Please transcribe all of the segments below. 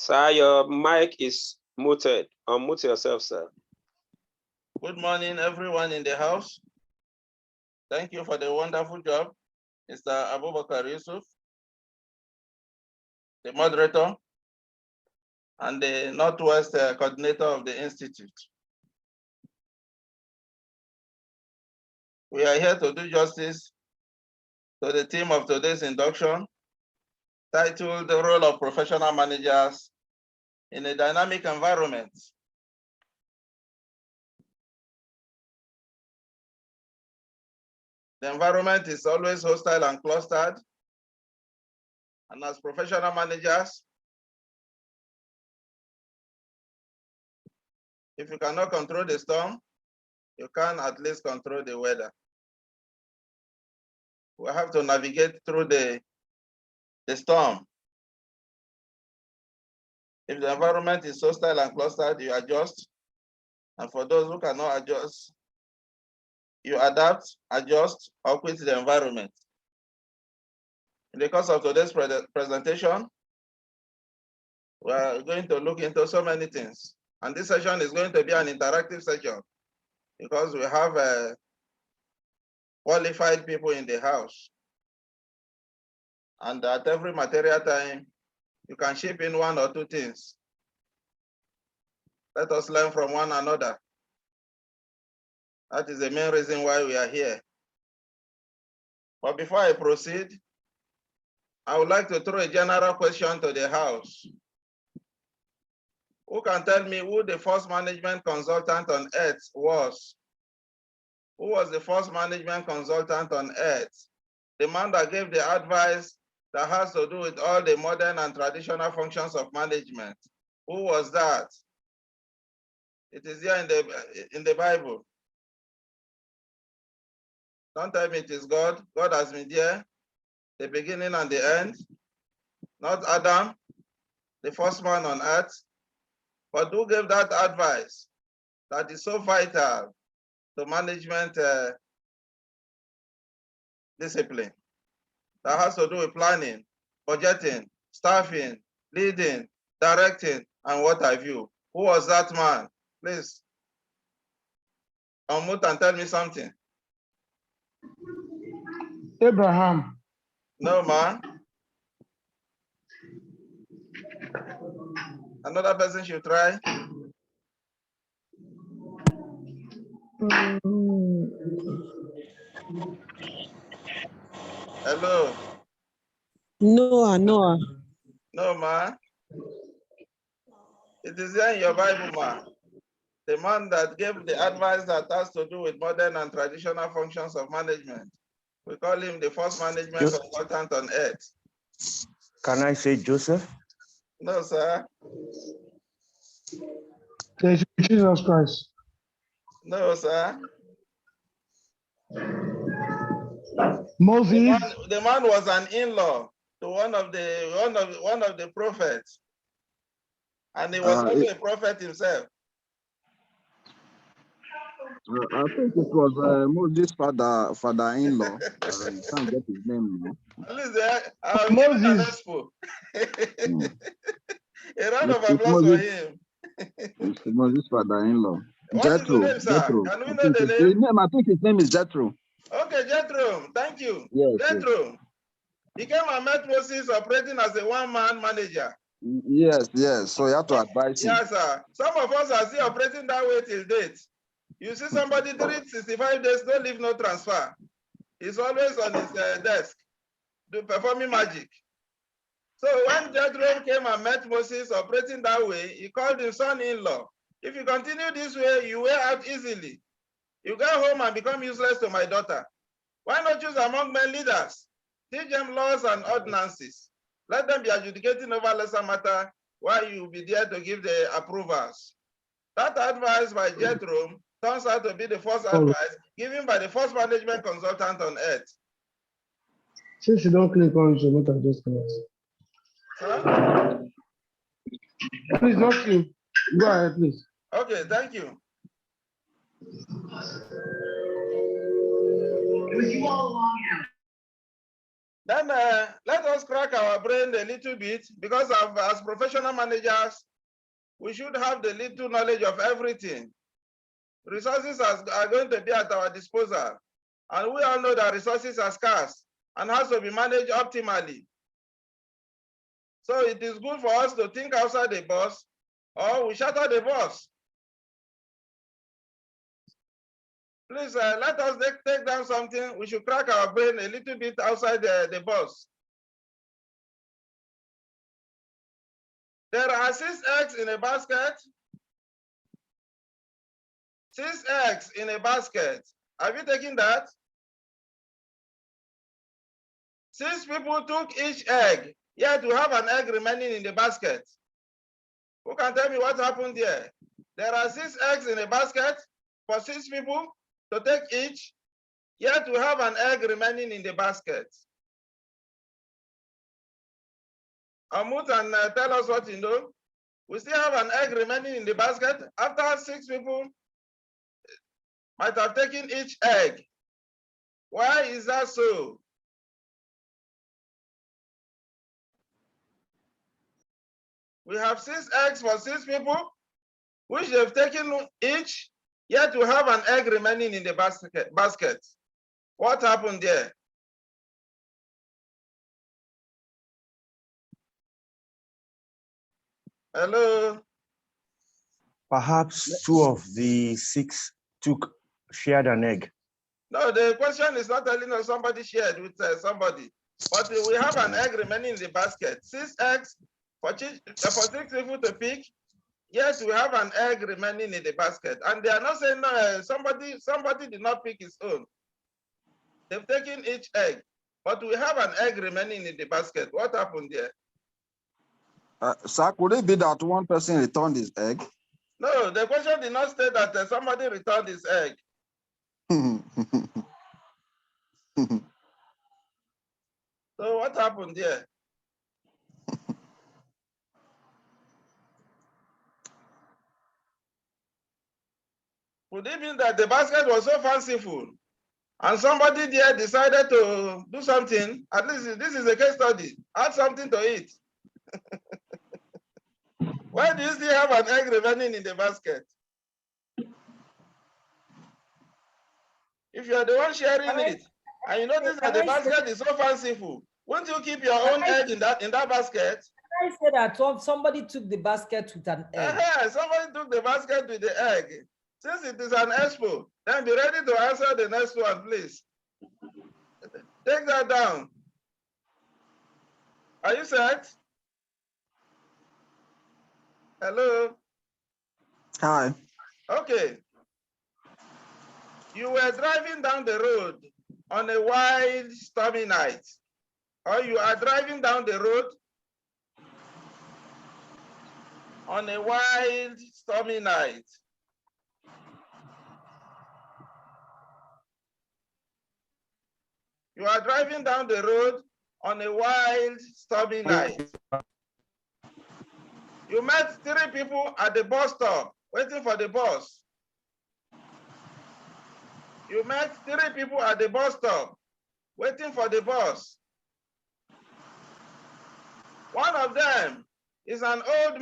Sir, your mic is muted. Unmute yourself, sir. Good morning, everyone in the house. Thank you for the wonderful job, Mr. Abubakar Yusuf, the moderator, and the Northwest coordinator of the Institute. We are here to do justice to the theme of today's induction, titled The Role of Professional Managers in a Dynamic Environment. The environment is always hostile and clustered. And as professional managers, if you cannot control the storm, you can at least control the weather. We have to navigate through the storm. If the environment is hostile and clustered, you adjust. And for those who cannot adjust, you adapt, adjust, or quit the environment. In the course of today's presentation, we are going to look into so many things. And this session is going to be an interactive session because we have qualified people in the house. And at every material time, you can ship in one or two things. Let us learn from one another. That is the main reason why we are here. But before I proceed, I would like to throw a general question to the house. Who can tell me who the first management consultant on earth was? Who was the first management consultant on earth? The man that gave the advice that has to do with all the modern and traditional functions of management. Who was that? It is here in the Bible. Don't tell me it is God. God has been there, the beginning and the end. Not Adam, the first man on earth. But who gave that advice that is so vital to management discipline? That has to do with planning, budgeting, staffing, leading, directing, and what have you. Who was that man? Please, unmute and tell me something. Abraham. No, man. Another person should try. Hello. Noah. No, man. It is here in your Bible, man. The man that gave the advice that has to do with modern and traditional functions of management. We call him the first management consultant on earth. Can I say Joseph? No, sir. Jesus Christ. No, sir. Moses. The man was an in-law to one of the prophets, and he was also a prophet himself. I think it was Moses' father-in-law. I can't get his name now. At least I'll give it an expo. A round of applause for him. It's Moses' father-in-law. What is the name, sir? Jethro. Can we know the name? I think his name is Jethro. Okay, Jethro. Thank you. Yes, Jethro. Yes. He came and met Moses operating as a one-man manager. Yes. So you have to advise him. Yes, sir. Some of us are still operating that way till date. You see somebody 365 days, no leave, no transfer. He's always on his desk, performing magic. So when Jethro came and met Moses operating that way, he called him son-in-law. If you continue this way, you wear out easily. You go home and become useless to my daughter. Why not choose among men leaders? Teach them laws and ordinances. Let them be adjudicating over lesser matter while you will be there to give the approvals. That advice by Jethro turns out to be the first advice given by the first management consultant on earth. Since you don't click on it, what I just connect. Huh? Please, not you. Go ahead, please. Okay, thank you. Then let us crack our brain a little bit, because as professional managers, we should have the little knowledge of everything. Resources are going to be at our disposal. And we all know that resources are scarce and has to be managed optimally. So it is good for us to think outside the box, or we shatter the box. Please let us take down something. We should crack our brain a little bit outside the box. There are 6 eggs in a basket. 6 eggs in a basket. Have you taken that? 6 people took each egg, yet we have an egg remaining in the basket. Who can tell me what happened there? There are 6 eggs in a basket for 6 people to take each, yet we have an egg remaining in the basket. Amut and tell us what you know. We still have an egg remaining in the basket after 6 people might have taken each egg. Why is that so? We have 6 eggs for 6 people, which they've taken each, yet we have an egg remaining in the basket. What happened there? Hello? Perhaps 2 of the 6 shared an egg. No, the question is not telling us somebody shared with somebody, but we have an egg remaining in the basket. 6 eggs for 6 people to pick. Yes, we have an egg remaining in the basket, and they are not saying no, somebody did not pick his own. They've taken each egg, but we have an egg remaining in the basket. What happened there? Sir, could it be that one person returned his egg? No, the question did not state that somebody returned his egg. So what happened there? Could it mean that the basket was so fanciful and somebody there decided to do something? At least this is a case study. Add something to it. Why do you still have an egg remaining in the basket? If you're the one sharing it, and you notice that the basket is so fanciful, won't you keep your own egg in that basket? I say that somebody took the basket with an egg. Somebody took the basket with the egg. Since it is an expo, then be ready to answer the next one, please. Take that down. Are you set? Hello? Hi. Okay. You were driving down the road on a wild, stormy night, or you are driving down the road on a wild, stormy night. You are driving down the road on a wild, stormy night. You met 3 people at the bus stop waiting for the bus. You met 3 people at the bus stop waiting for the bus. One of them is an old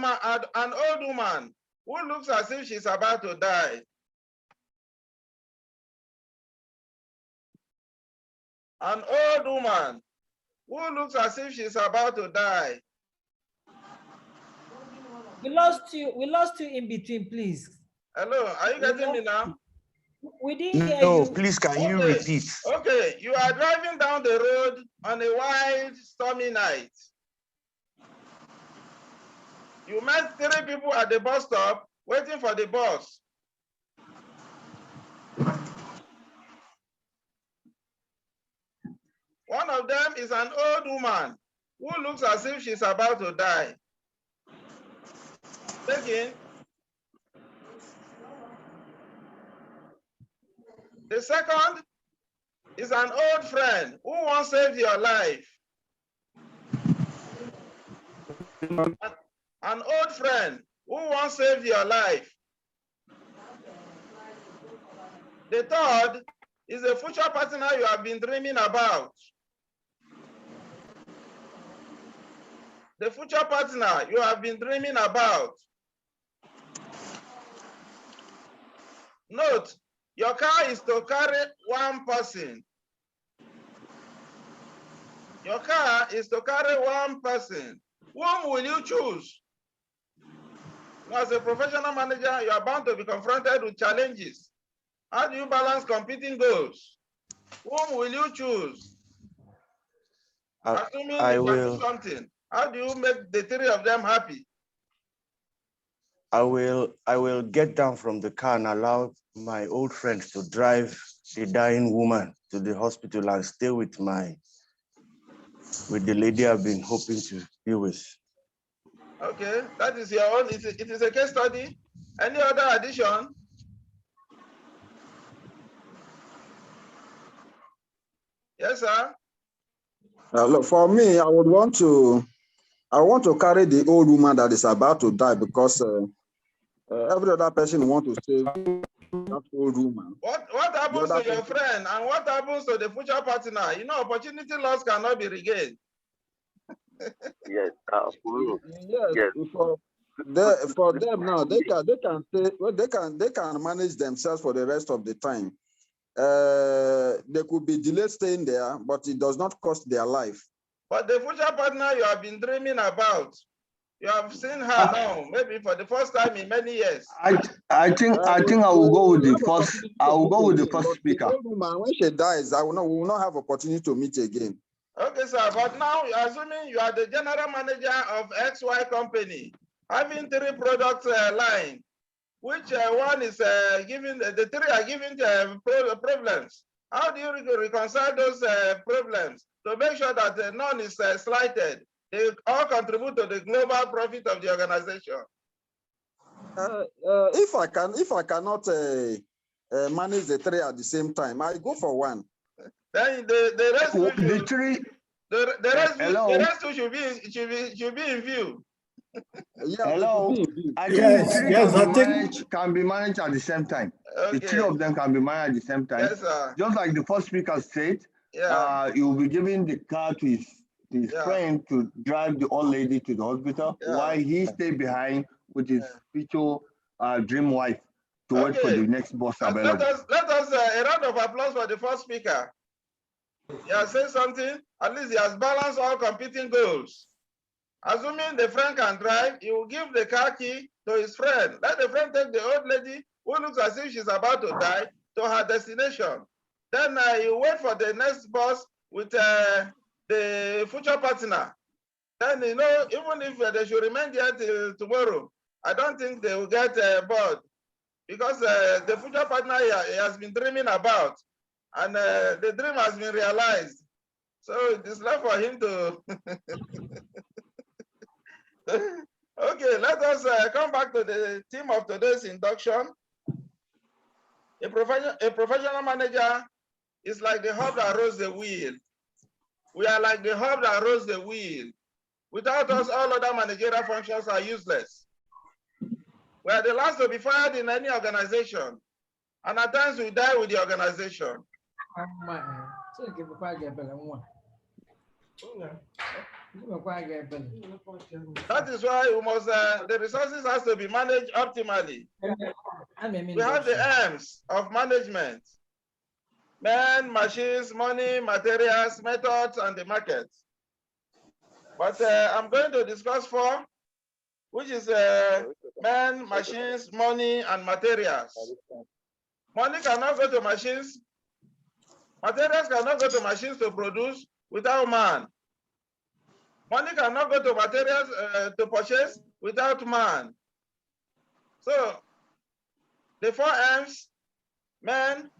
woman who looks as if she's about to die. An old woman who looks as if she's about to die. We lost you in between, please. Hello, are you getting me now? We didn't hear No, you. please, can you repeat? Okay, you are driving down the road on a wild, stormy night. You met 3 people at the bus stop waiting for the bus. One of them is an old woman who looks as if she's about to die. Again. The second is an old friend who once saved your life. An old friend who once saved your life. The third is a future partner you have been dreaming about. the future partner you have been dreaming about. Note, your car is to carry one person. Your car is to carry one person. Whom will you choose? As a professional manager, you are bound to be confronted with challenges. How do you balance competing goals? Whom will you choose? Assuming I you can do will. something, how do you make the three of them happy? I will get down from the car and allow my old friends to drive the dying woman to the hospital and stay with the lady I've been hoping to be with. Okay, that is your own. It is a case study. Any other addition? Yes, sir. Look, for me, I want to carry the old woman that is about to die because every other person want to save that old woman. What happens to your friend and what happens to the future partner? You know, opportunity loss cannot be regained. Yes, Yes. For them now, they can say, well, they can manage themselves for the rest of the time. They could be delayed staying there, but it does not cost their life. But the future partner you have been dreaming about, you have seen her now, maybe for the first time in many years. I think I will go with the first. I will go with the first speaker. The old woman, when she dies, we will not have opportunity to meet again. Okay, sir. But now, assuming you are the general manager of XY company, having three product line, which one is giving, the three are giving problems. How do you reconcile those problems to make sure that none is slighted? They all contribute to the global profit of the organization. If I cannot manage the three at the same time, I go for one. Then the rest Hello. the rest should be in view. Yeah, hello. I think Yes, the three yes, can be managed at the same time. Okay. The three of them can be managed at the same time. Yes, sir. Just like the first speaker said, Yeah. he will be giving the car to his friend to drive the old lady to the hospital while he stay behind with his future dream wife to wait for the next bus available. Let us a round of applause for the first speaker. He has said something. At least he has balanced all competing goals. Assuming the friend can drive, he will give the car key to his friend. Let the friend take the old lady who looks as if she's about to die to her destination. Then you wait for the next bus with the future partner. Then, you know, even if they should remain there till tomorrow, I don't think they will get bored because the future partner he has been dreaming about and the dream has been realized. So it is left for him to... Okay, let us come back to the theme of today's induction. A professional manager is like the hub that rolls the wheel. We are like the hub that rolls the wheel. Without us, all other managerial functions are useless. We are the last to be fired in any organization. And at times we die with the organization. That is why we must, the resources has to be managed optimally. We have the aims of management: men, machines, money, materials, methods, and the market. But I'm going to discuss four, which is men, machines, money, and materials. Money cannot go to machines. Materials cannot go to machines to produce without man. Money cannot go to materials to purchase without man. So the four M's: men,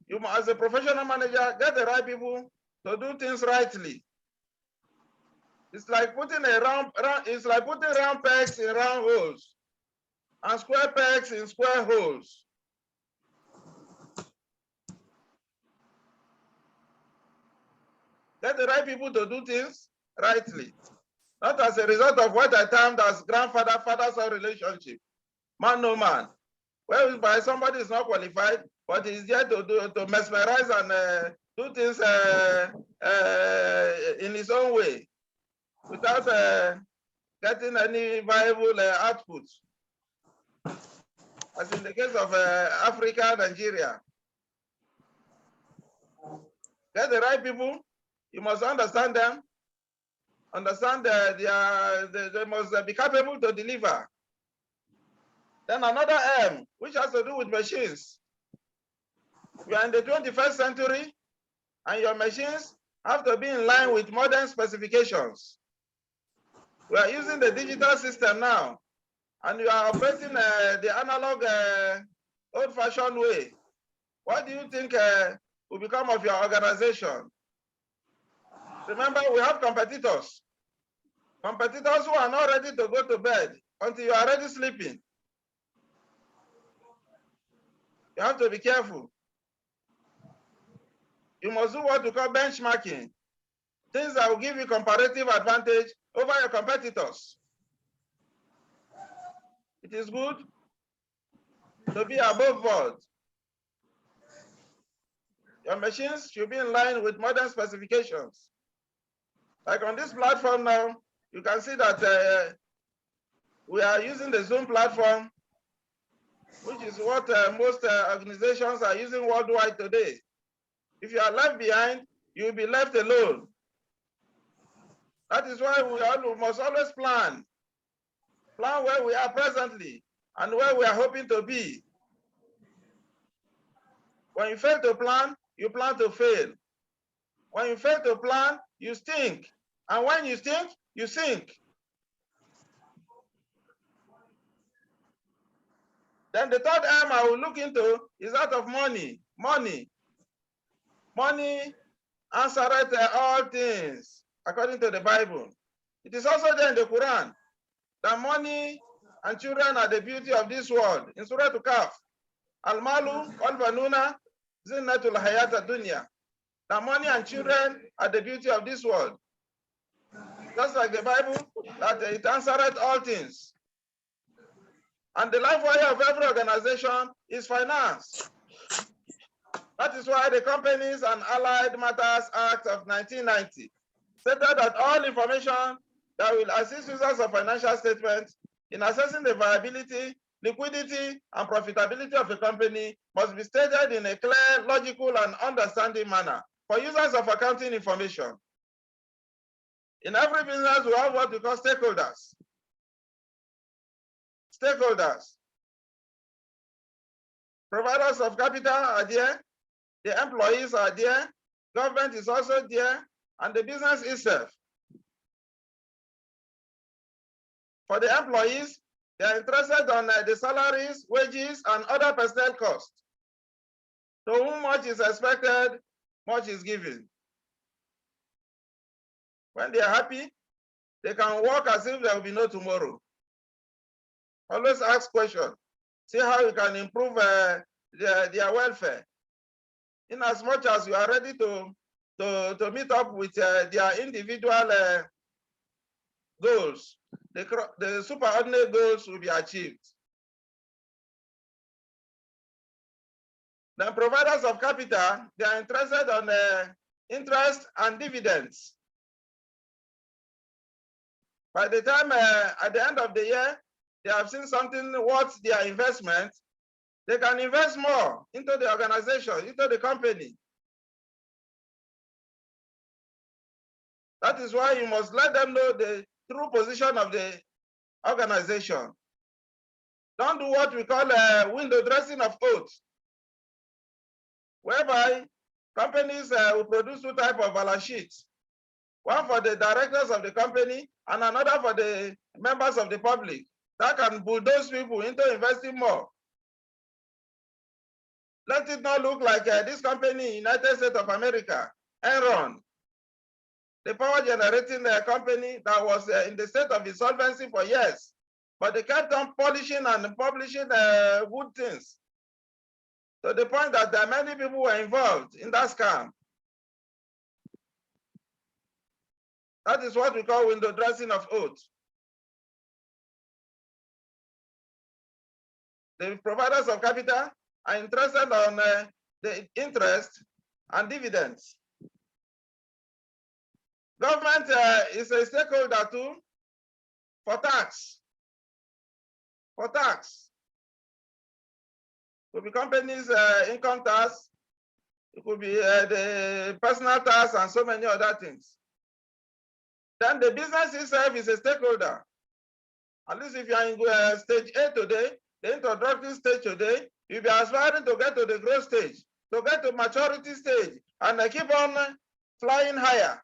you as a professional manager, get the right people to do things rightly. It's like putting it's like putting round pegs in round holes and square pegs in square holes. Get the right people to do things rightly, not as a result of what I termed as grandfather-father-son relationship. Man, no man. Whereby somebody is not qualified, but he's there to mesmerize and do things in his own way, without getting any viable output. As in the case of Africa, Nigeria. Get the right people, you must understand them, understand they must be capable to deliver. Then another M, which has to do with machines. We are in the 21st century, and your machines have to be in line with modern specifications. We are using the digital system now, and you are operating the analog old-fashioned way. What do you think will become of your organization? Remember, we have competitors. Competitors who are not ready to go to bed until you are already sleeping. You have to be careful. You must do what we call benchmarking. Things that will give you comparative advantage over your competitors. It is good to be above board. Your machines should be in line with modern specifications. Like on this platform now, you can see that we are using the Zoom platform, which is what most organizations are using worldwide today. If you are left behind, you will be left alone. That is why we must always plan. Plan where we are presently and where we are hoping to be. When you fail to plan, you plan to fail. When you fail to plan, you stink. And when you stink, you sink. Then the third M I will look into is that of money. Money. Money answereth all things, according to the Bible. It is also there in the Quran that money and children are the beauty of this world. In Surah Al-Kahf, Al-Malu wal-Banuna zinnatul hayata dunya. That money and children are the beauty of this world. Just like the Bible, that it answereth all things. And the life wire of every organization is finance. That is why the Companies and Allied Matters Act of 1990 stated that all information that will assist users of financial statements in assessing the viability, liquidity, and profitability of a company must be stated in a clear, logical, and understanding manner for users of accounting information. In every business, we have what we call stakeholders. Stakeholders. Providers of capital are there. The employees are there. Government is also there. And the business itself. For the employees, they are interested on the salaries, wages, and other personnel costs. To whom much is expected, much is given. When they are happy, they can work as if there will be no tomorrow. Always ask questions. See how you can improve their welfare. In as much as you are ready to meet up with their individual goals, the superordinate goals will be achieved. The providers of capital, they are interested on interest and dividends. By the time at the end of the year, they have seen something worth their investment, they can invest more into the organization, into the company. That is why you must let them know the true position of the organization. Don't do what we call window dressing of oaths, whereby companies will produce two types of balance sheets. One for the directors of the company and another for the members of the public. That can bulldoze people into investing more. Let it not look like this company, United States of America, Enron, the power generating company that was in the state of insolvency for years, but they kept on polishing and publishing good things to the point that many people were involved in that scam. That is what we call window dressing of oaths. The providers of capital are interested on the interest and dividends. Government is a stakeholder too. for tax. For tax. It could be companies' income tax. It could be the personal tax and so many other things. Then the business itself is a stakeholder. At least if you are in stage A today, the introductory stage today, you'll be aspiring to get to the growth stage, to get to maturity stage, and keep on flying higher.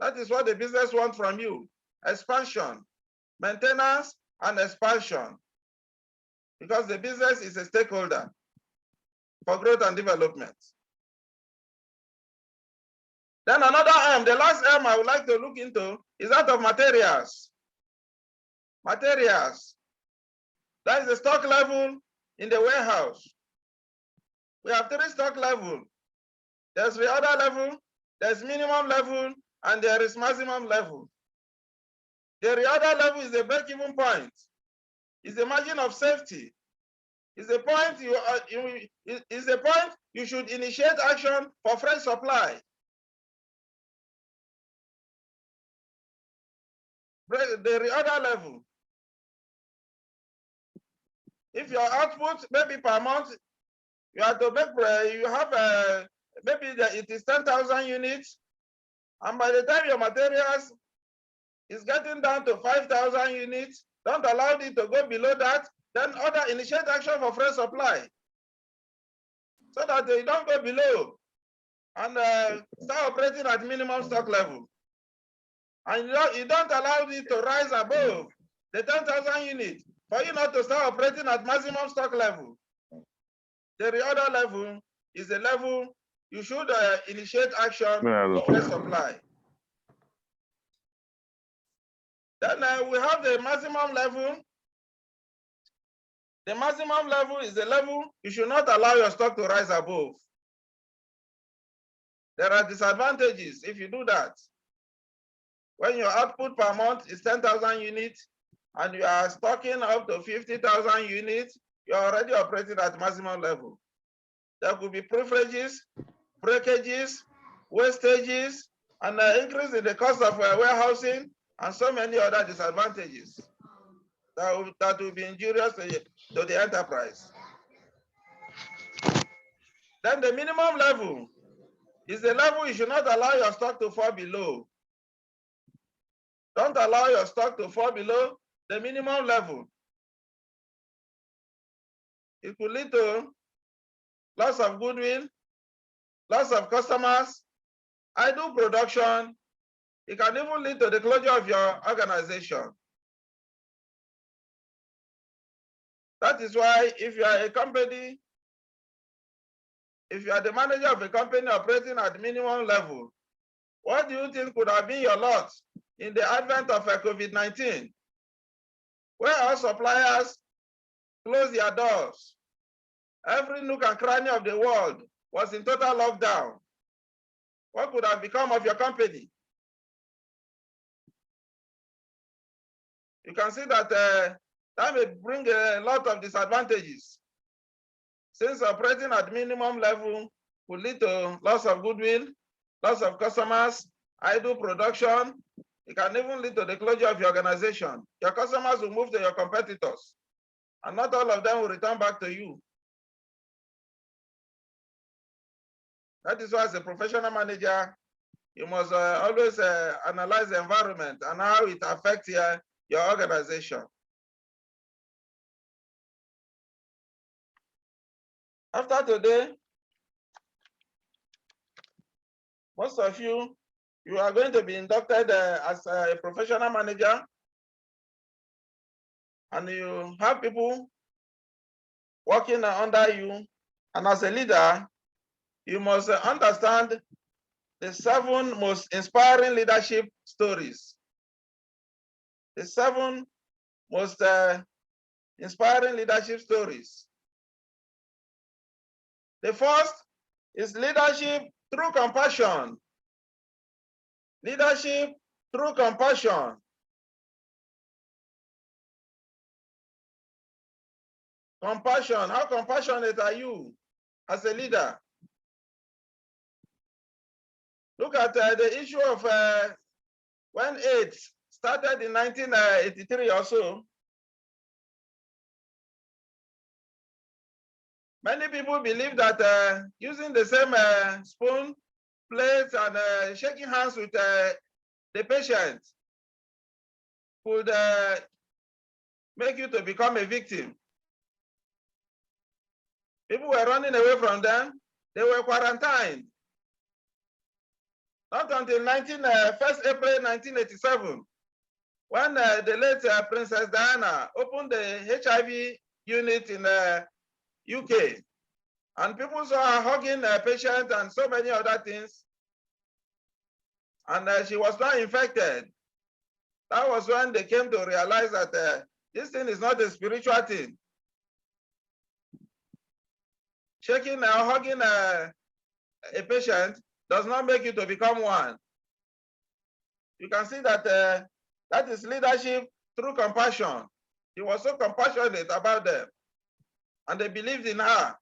That is what the business wants from you. Expansion, maintenance, and expansion. Because the business is a stakeholder for growth and development. Then another M, the last M I would like to look into is that of materials. Materials. That is the stock level in the warehouse. We have 3 stock levels. There's the other level, there's minimum level, and there is maximum level. The other level is the break-even point. It's the margin of safety. It's the point you should initiate action for fresh supply. The other level. If your output maybe per month, you have to make, you have maybe it is 10,000 units, and by the time your materials is getting down to 5,000 units, don't allow it to go below that. Then initiate action for fresh supply, so that they don't go below, and start operating at minimum stock level. And you don't allow it to rise above the 10,000 units for you not to start operating at maximum stock level. The other level is the level you should initiate action for fresh supply. Then we have the maximum level. The maximum level is the level you should not allow your stock to rise above. There are disadvantages if you do that. When your output per month is 10,000 units and you are stocking up to 50,000 units, you are already operating at maximum level. There could be privileges, breakages, wastages, and increase in the cost of warehousing, and so many other disadvantages that will be injurious to the enterprise. Then the minimum level is the level you should not allow your stock to fall below. Don't allow your stock to fall below the minimum level. It could lead to loss of goodwill, loss of customers, idle production. It can even lead to the closure of your organization. That is why if you are a company, if you are the manager of a company operating at minimum level, what do you think could have been your lot in the advent of COVID-19? Where our suppliers closed their doors. Every nook and cranny of the world was in total lockdown. What could have become of your company? You can see that that may bring a lot of disadvantages. Since operating at minimum level will lead to loss of goodwill, loss of customers, idle production. It can even lead to the closure of your organization. Your customers will move to your competitors, and not all of them will return back to you. That is why, as a professional manager, you must always analyze the environment and how it affects your organization. After today, most of you are going to be inducted as a professional manager, and you have people working under you. And as a leader, you must understand the 7 most inspiring leadership stories. The 7 most inspiring leadership stories. The first is leadership through compassion. Leadership through compassion. Compassion. How compassionate are you as a leader? Look at the issue of when AIDS started in 1983 or so, many people believe that using the same spoon, plates, and shaking hands with the patient could make you to become a victim. People were running away from them. They were quarantined. Not until 1st April 1987, when the late Princess Diana opened the HIV unit in UK, and people saw her hugging a patient and so many other things, and she was not infected. That was when they came to realize that this thing is not a spiritual thing. Shaking or hugging a patient does not make you to become one. You can see that that is leadership through compassion. He was so compassionate about them, and they believed in her.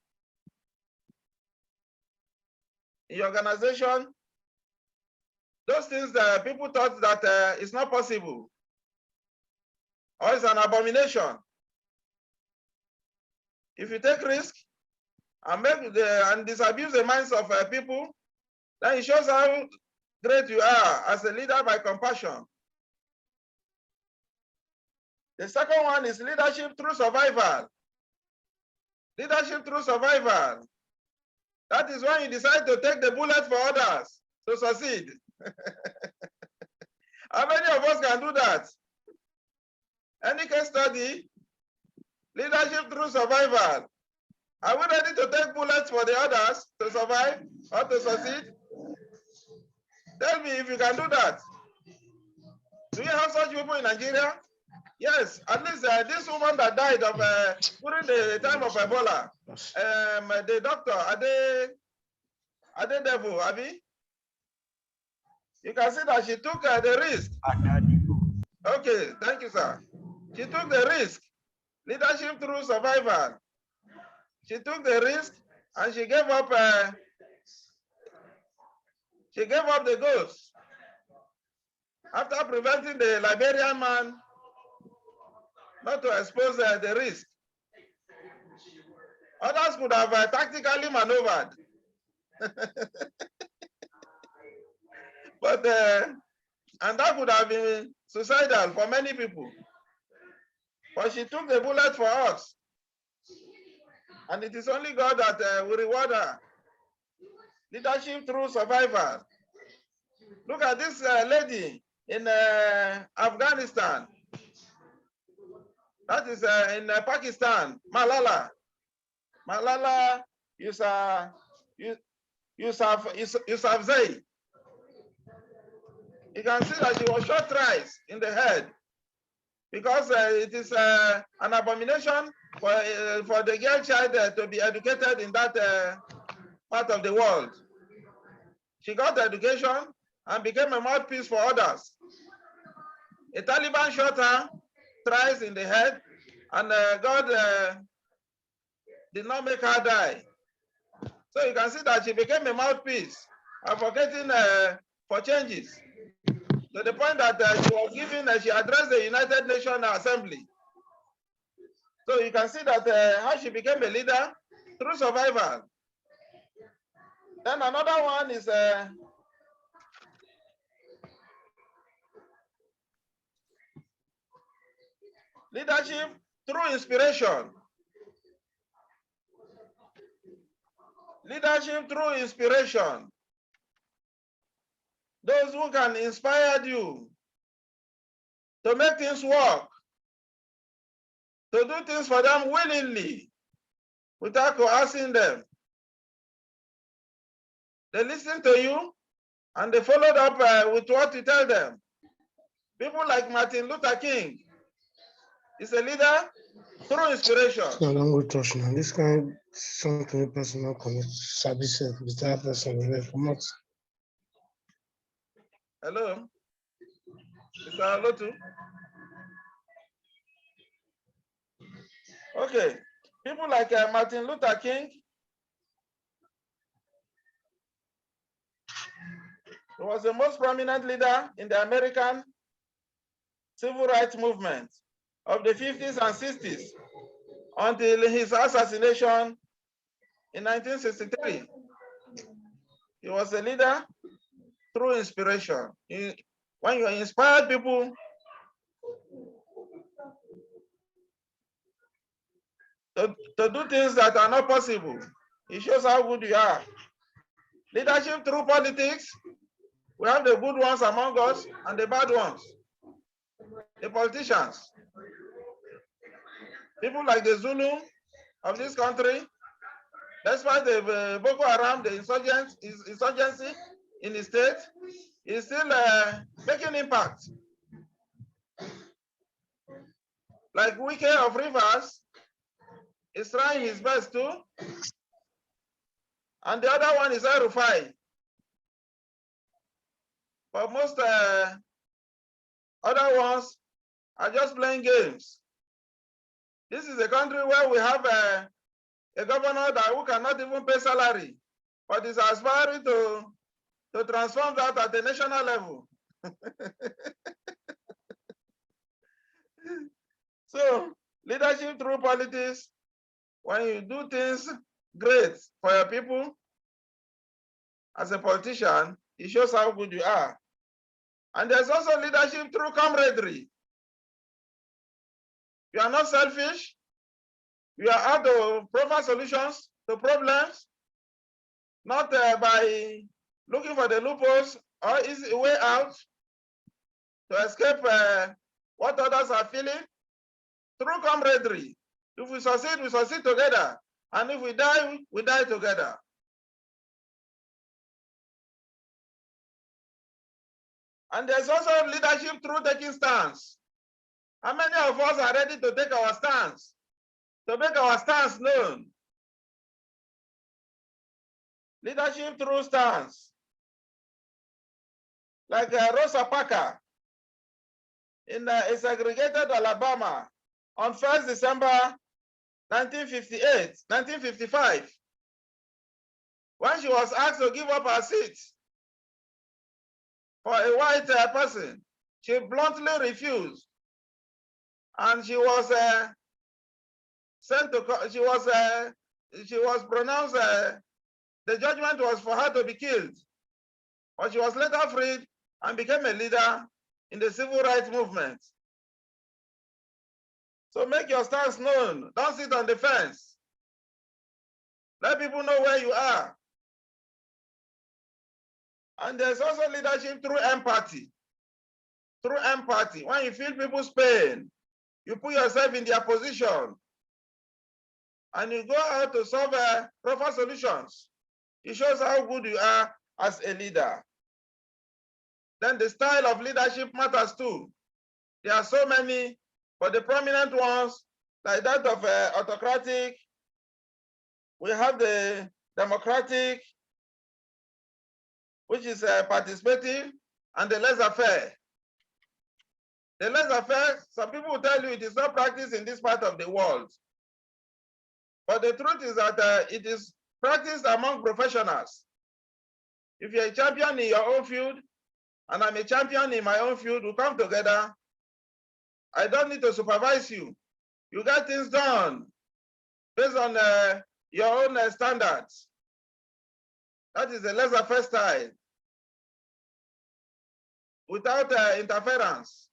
In your organization, those things that people thought that it's not possible, or it's an abomination. If you take risk and disabuse the minds of people, then it shows how great you are as a leader by compassion. The second one is leadership through survival. Leadership through survival. That is when you decide to take the bullet for others to succeed. How many of us can do that? Any case study? Leadership through survival. Are we ready to take bullets for the others to survive or to succeed? Tell me if you can do that. Do you have such people in Nigeria? Yes, at least this woman that died of during the time of Ebola, the doctor, Ade Devil, Abi, you can see that she took the risk. Okay, thank you, sir. She took the risk. Leadership through survival. She took the risk and she gave up. She gave up the ghost after preventing the Liberian man not to expose the risk. Others could have tactically maneuvered. But, and that could have been suicidal for many people. But she took the bullet for us. And it is only God that will reward her. Leadership through survival. Look at this lady in Afghanistan. That is in Pakistan, Malala. Malala Yousafzai. You can see that she was shot thrice in the head because it is an abomination for the girl child to be educated in that part of the world. She got education and became a mouthpiece for others. A Taliban shot her thrice in the head, and God did not make her die. So you can see that she became a mouthpiece, advocating for changes, to the point that she was given, she addressed the United Nations Assembly. So you can see that how she became a leader through survival. Then another one is leadership through inspiration. Leadership through inspiration. Those who can inspire you to make things work, to do things for them willingly, without coercing them. They listen to you and they followed up with what you tell them. People like Martin Luther King is a leader through inspiration. No, don't go touch now. This kind of something personal commit service with that person will come out. Hello, Mr. Lotu. Okay, people like Martin Luther King He was the most prominent leader in the American civil rights movement of the 50s and 60s until his assassination in 1963. He was a leader through inspiration. When you inspire people to do things that are not possible, it shows how good you are. Leadership through politics, we have the good ones among us and the bad ones. The politicians, people like the Zulu of this country, despite the Boko Haram, the insurgency in the state, is still making impact. Like Wike of Rivers is trying his best too. And the other one is El-Rufai. But most other ones are just playing games. This is a country where we have a governor who cannot even pay salary, but is aspiring to transform that at the national level. So leadership through politics, when you do things great for your people, as a politician, it shows how good you are. And there's also leadership through camaraderie. You are not selfish. You are out to provide solutions to problems, not by looking for the loopholes or easy way out to escape what others are feeling. Through camaraderie. If we succeed together. And if we die together. And there's also leadership through taking stance. How many of us are ready to take our stance? To make our stance known? Leadership through stance. Like Rosa Parker in segregated Alabama on 1st December 1955, when she was asked to give up her seat for a white person, she bluntly refused, and she was sent to. She was pronounced. The judgment was for her to be killed, but she was later freed and became a leader in the civil rights movement. So make your stance known. Don't sit on the fence. Let people know where you are. And there's also leadership through empathy. Through empathy. When you feel people's pain, you put yourself in their position and you go out to solve proper solutions. It shows how good you are as a leader. Then the style of leadership matters too. There are so many, but the prominent ones, like that of autocratic, we have the democratic, which is participative, and the laissez-faire. The laissez-faire, some people will tell you it is not practiced in this part of the world. But the truth is that it is practiced among professionals. If you're a champion in your own field, and I'm a champion in my own field, we come together. I don't need to supervise you. You get things done based on your own standards. That is the laissez-faire style, without interference.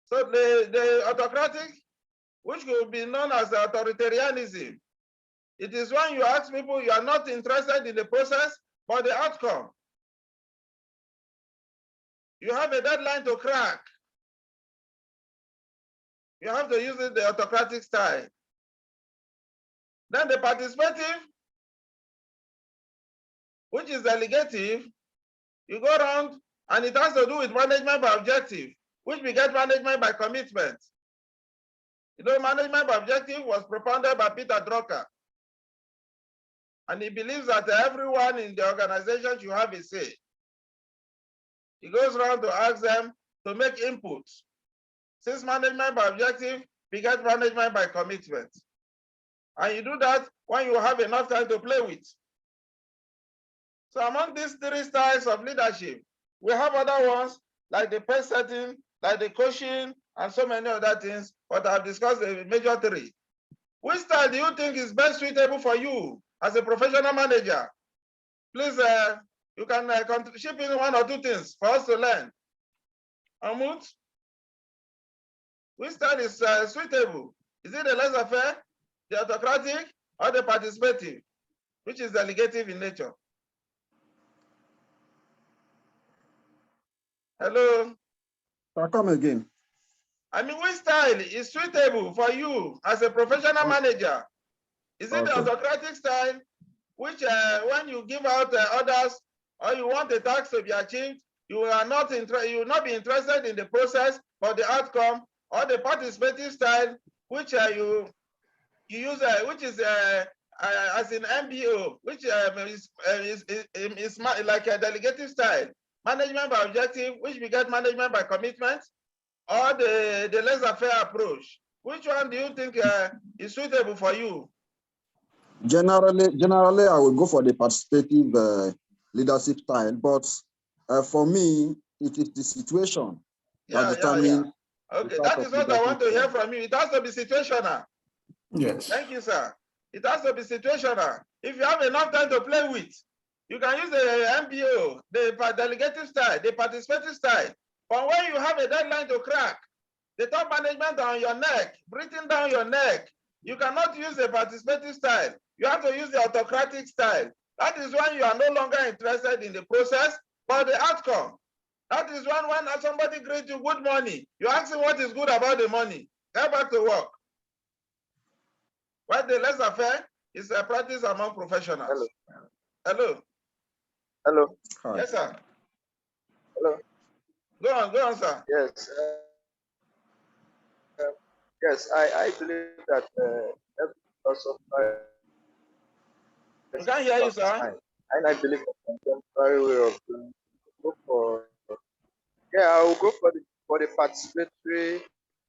So the autocratic, which could be known as authoritarianism, it is when you ask people you are not interested in the process, but the outcome. You have a deadline to crack. You have to use it the autocratic style. Then the participative, which is delegative, you go around and it has to do with management by objective, which we get management by commitment. You know, management by objective was propounded by Peter Drucker. And he believes that everyone in the organization should have a say. He goes around to ask them to make inputs. Since management by objective, we get management by commitment. And you do that when you have enough time to play with. So among these three styles of leadership, we have other ones like the pace setting, like the coaching, and so many other things, but I've discussed the major three. Which style do you think is best suitable for you as a professional manager? Please, you can chip in one or two things for us to learn. Amut, which style is suitable? Is it the laissez-faire, the autocratic, or the participative, which is delegative in nature? Hello? I'll come again. I mean, which style is suitable for you as a professional manager? Is it the autocratic style, which when you give out orders or you want a task to be achieved, you will not be interested in the process or the outcome, or the participative style, which you use, which is as in MBO, which is like a delegative style, management by objective, which we get management by commitment, or the laissez-faire approach. Which one do you think is suitable for you? Generally, I will go for the participative leadership style, but for me, it is the situation that determines. Okay, that is what I want to hear from you. It has to be situational. Yes. Thank you, sir. It has to be situational. If you have enough time to play with, you can use the MBO, the delegative style, the participative style. But when you have a deadline to crack, the top management on your neck, breathing down your neck, you cannot use the participative style. You have to use the autocratic style. That is when you are no longer interested in the process, but the outcome. That is when somebody greets you good morning, you ask him what is good about the money. Get back to work. What the laissez-faire is a practice among professionals. Hello. Hello. Hi. Yes, sir. Hello. Go on, sir. Yes. Yes, I believe that also We can't hear you, sir. And I believe that contemporary way of doing go for I will go for the participatory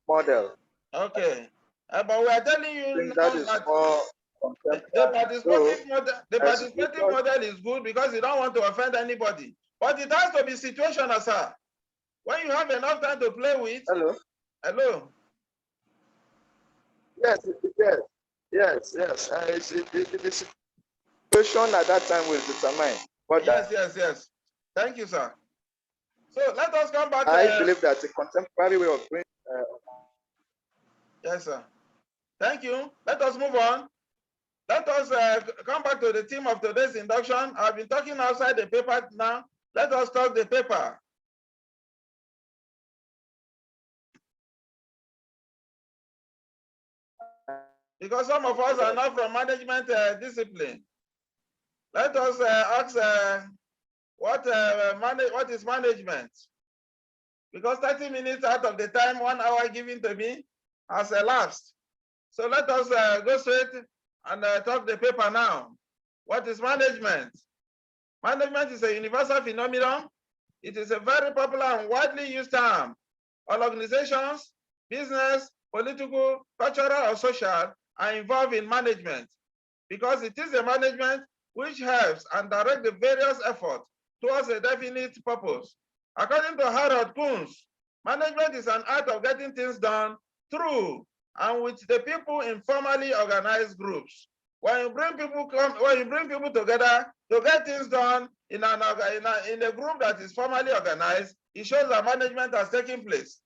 model. Okay. But we are telling you that is more the participative model is good because you don't want to offend anybody. But it has to be situational, sir. When you have enough time to play with. Hello. Hello. Yes. The situation at that time will determine. But yes. Thank you, sir. So let us come back. I believe that the contemporary way of doing. Yes, sir. Thank you. Let us move on. Let us come back to the theme of today's induction. I've been talking outside the paper now. Let us talk the paper. Because some of us are not from management discipline. Let us ask what is management? Because 30 minutes out of the time, 1 hour given to me has elapsed. So let us go straight and talk the paper now. What is management? Management is a universal phenomenon. It is a very popular and widely used term. All organizations, business, political, cultural, or social are involved in management because it is a management which helps and directs the various efforts towards a definite purpose. According to Harold Kunz, management is an art of getting things done through and with the people in formally organized groups. When you bring people together to get things done in a group that is formally organized, it shows that management has taken place.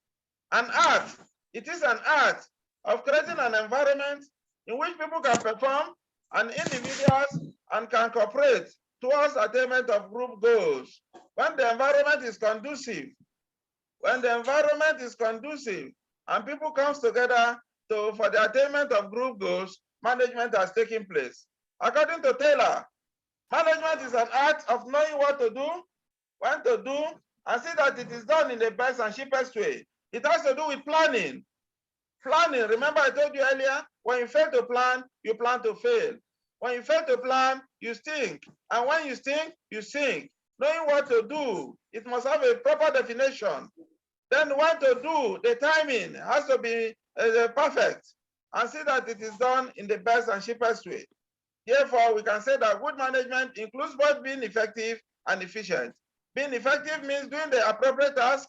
An art, it is an art of creating an environment in which people can perform and individuals and can cooperate towards attainment of group goals. When the environment is conducive, and people comes together for the attainment of group goals, management has taken place. According to Taylor, management is an art of knowing what to do, when to do, and see that it is done in the best and cheapest way. It has to do with planning. Planning, remember I told you earlier, when you fail to plan, you plan to fail. When you fail to plan, you stink. And when you stink, you sink. Knowing what to do, it must have a proper definition. Then what to do, the timing has to be perfect. And see that it is done in the best and cheapest way. Therefore, we can say that good management includes both being effective and efficient. Being effective means doing the appropriate task,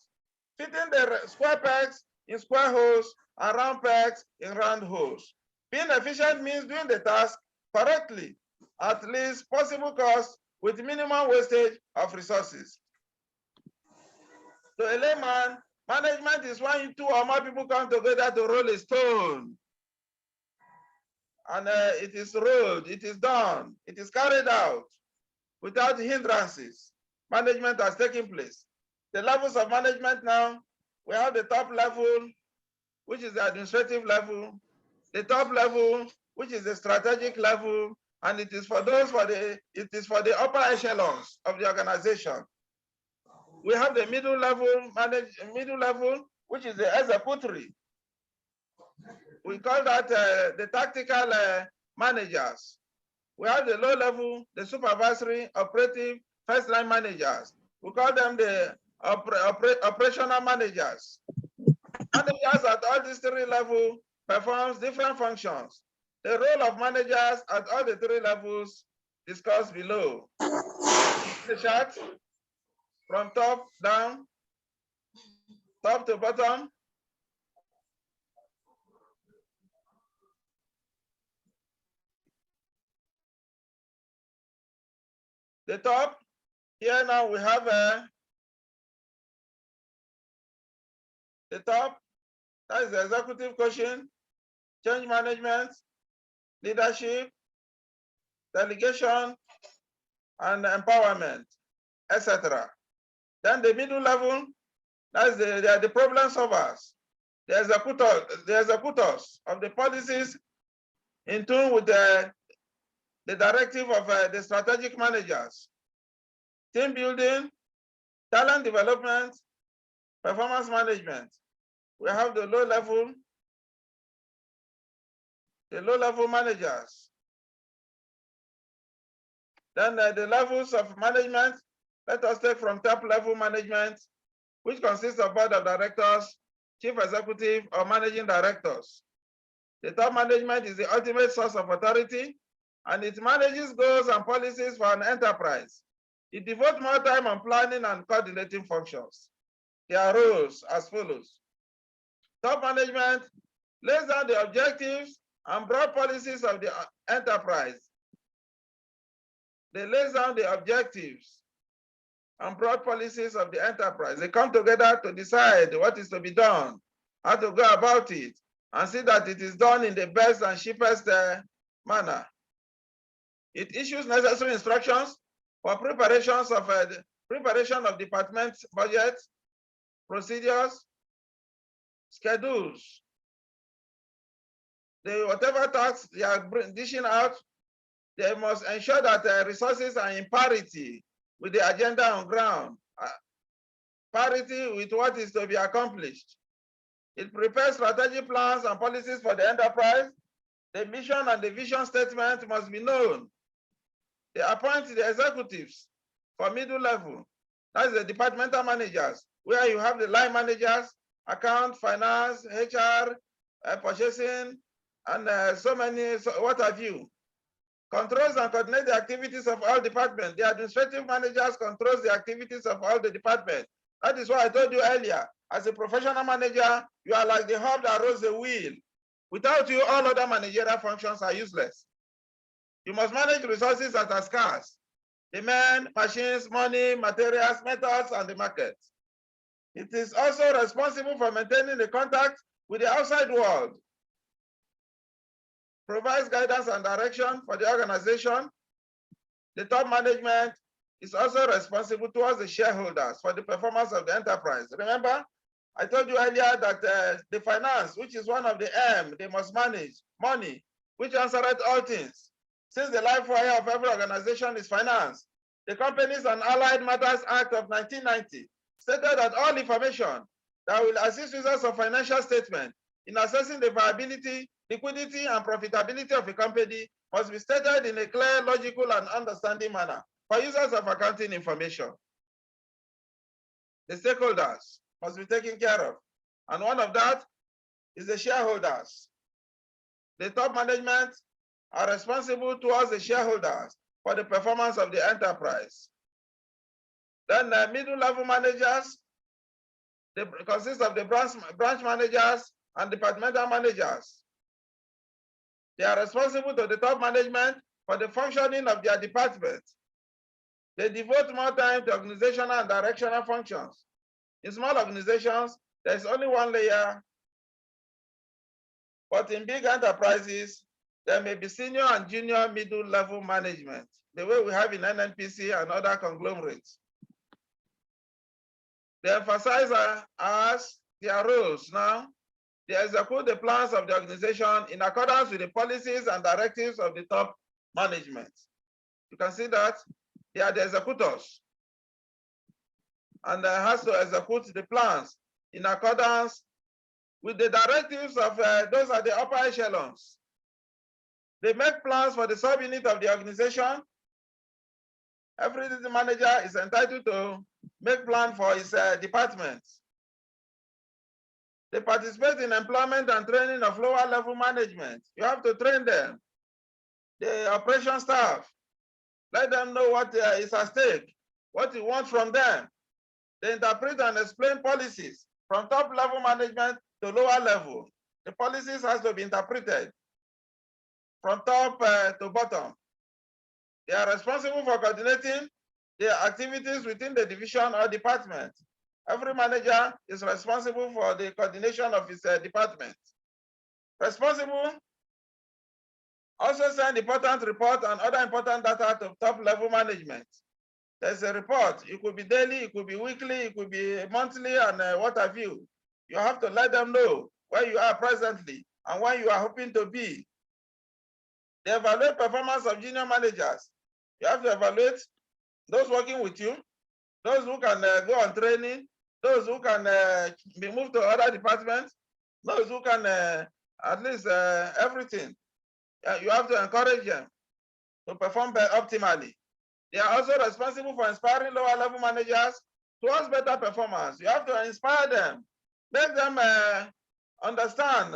fitting the square pegs in square holes and round pegs in round holes. Being efficient means doing the task correctly, at least possible cost, with minimum wastage of resources. To a layman, management is when two or more people come together to roll a stone. And it is rolled, it is done, it is carried out without hindrances. Management has taken place. The levels of management now, we have the top level, which is the administrative level, the top level, which is the strategic level, and it is for the upper echelons of the organization. We have the middle level, which is the executory. We call that the tactical managers. We have the low level, the supervisory, operative, first line managers. We call them the operational managers. Managers at all these three levels performs different functions. The role of managers at all the three levels discussed below. The chart from top down, top to bottom. The top, here now we have the top, that is the executive quotient, change management, leadership, delegation, and empowerment, etc. Then the middle level, that's they are the problem solvers, the executors of the policies in tune with the directive of the strategic managers, team building, talent development, performance management. We have the low level managers. Then the levels of management, let us take from top level management, which consists of board of directors, chief executive, or managing directors. The top management is the ultimate source of authority, and it manages goals and policies for an enterprise. It devotes more time on planning and coordinating functions. Their roles as follows. Top management lays down the objectives and broad policies of the enterprise. They lay down the objectives and broad policies of the enterprise. They come together to decide what is to be done, how to go about it, and see that it is done in the best and cheapest manner. It issues necessary instructions for preparation of department budgets, procedures, schedules. Whatever tasks they are dishing out, they must ensure that resources are in parity with the agenda on ground, parity with what is to be accomplished. It prepares strategic plans and policies for the enterprise. The mission and the vision statement must be known. They appoint the executives for middle level. That's the departmental managers, where you have the line managers, account, finance, HR, purchasing, and so many, what have you. Controls and coordinates the activities of all departments. The administrative managers controls the activities of all the departments. That is why I told you earlier, as a professional manager, you are like the hub that rolls the wheel. Without you, all other managerial functions are useless. You must manage resources that are scarce. The men, machines, money, materials, methods, and the market. It is also responsible for maintaining the contact with the outside world. Provides guidance and direction for the organization. The top management is also responsible towards the shareholders for the performance of the enterprise. Remember, I told you earlier that the finance, which is one of the M, they must manage money, which answers all things. Since the life wire of every organization is finance, the Companies and Allied Matters Act of 1990 stated that all information that will assist users of financial statement in assessing the viability, liquidity, and profitability of a company must be stated in a clear, logical, and understanding manner for users of accounting information. The stakeholders must be taken care of, and one of that is the shareholders. The top management are responsible towards the shareholders for the performance of the enterprise. Then the middle level managers, they consist of the branch managers and departmental managers. They are responsible to the top management for the functioning of their department. They devote more time to organizational and directional functions. In small organizations, there's only one layer, but in big enterprises, there may be senior and junior middle level management, the way we have in NNPC and other conglomerates. They emphasize as their roles now. They execute the plans of the organization in accordance with the policies and directives of the top management. You can see that they are the executors, and they has to execute the plans in accordance with the directives of those are the upper echelons. They make plans for the subunit of the organization. Every manager is entitled to make plan for his department. They participate in employment and training of lower level management. You have to train them. The operation staff, let them know what is at stake, what you want from them. They interpret and explain policies from top level management to lower level. The policies has to be interpreted from top to bottom. They are responsible for coordinating their activities within the division or department. Every manager is responsible for the coordination of his department. Responsible also send important report and other important data to top level management. There's a report, it could be daily, it could be weekly, it could be monthly, and what have you. You have to let them know where you are presently and where you are hoping to be. They evaluate performance of junior managers. You have to evaluate those working with you, those who can go on training, those who can be moved to other departments, those who can at least everything. You have to encourage them to perform optimally. They are also responsible for inspiring lower level managers towards better performance. You have to inspire them, make them understand,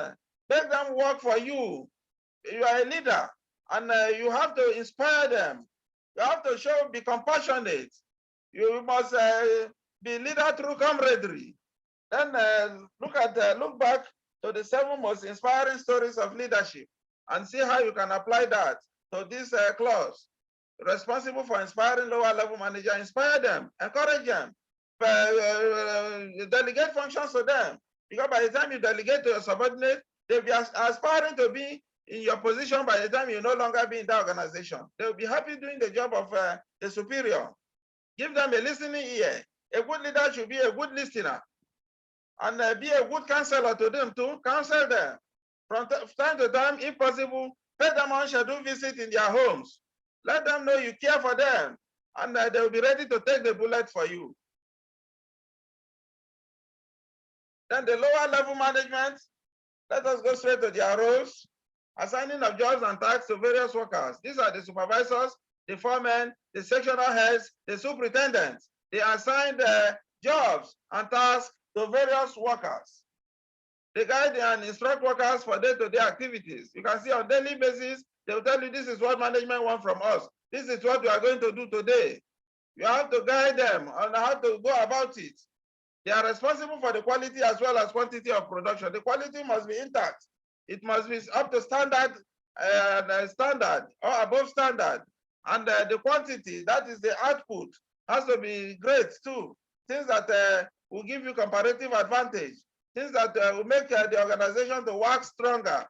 make them work for you. You are a leader, and you have to inspire them. You have to be compassionate. You must be leader through camaraderie. Then look back to the 7 most inspiring stories of leadership and see how you can apply that to this clause. Responsible for inspiring lower level manager, inspire them, encourage them, delegate functions to them. Because by the time you delegate to your subordinate, they'll be aspiring to be in your position by the time you no longer be in that organization. They'll be happy doing the job of the superior. Give them a listening ear. A good leader should be a good listener and be a good counselor to them too. Counsel them. From time to time, if possible, pay them on scheduled visit in their homes. Let them know you care for them, and they will be ready to take the bullet for you. Then the lower level management, let us go straight to their roles. Assigning of jobs and tasks to various workers. These are the supervisors, the foremen, the sectional heads, the superintendents. They assign jobs and tasks to various workers. They guide and instruct workers for day-to-day activities. You can see on a daily basis, they will tell you this is what management wants from us. This is what we are going to do today. You have to guide them on how to go about it. They are responsible for the quality as well as quantity of production. The quality must be intact. It must be up to standard or above standard. And the quantity, that is the output, has to be great too. Things that will give you comparative advantage. Things that will make the organization to work stronger.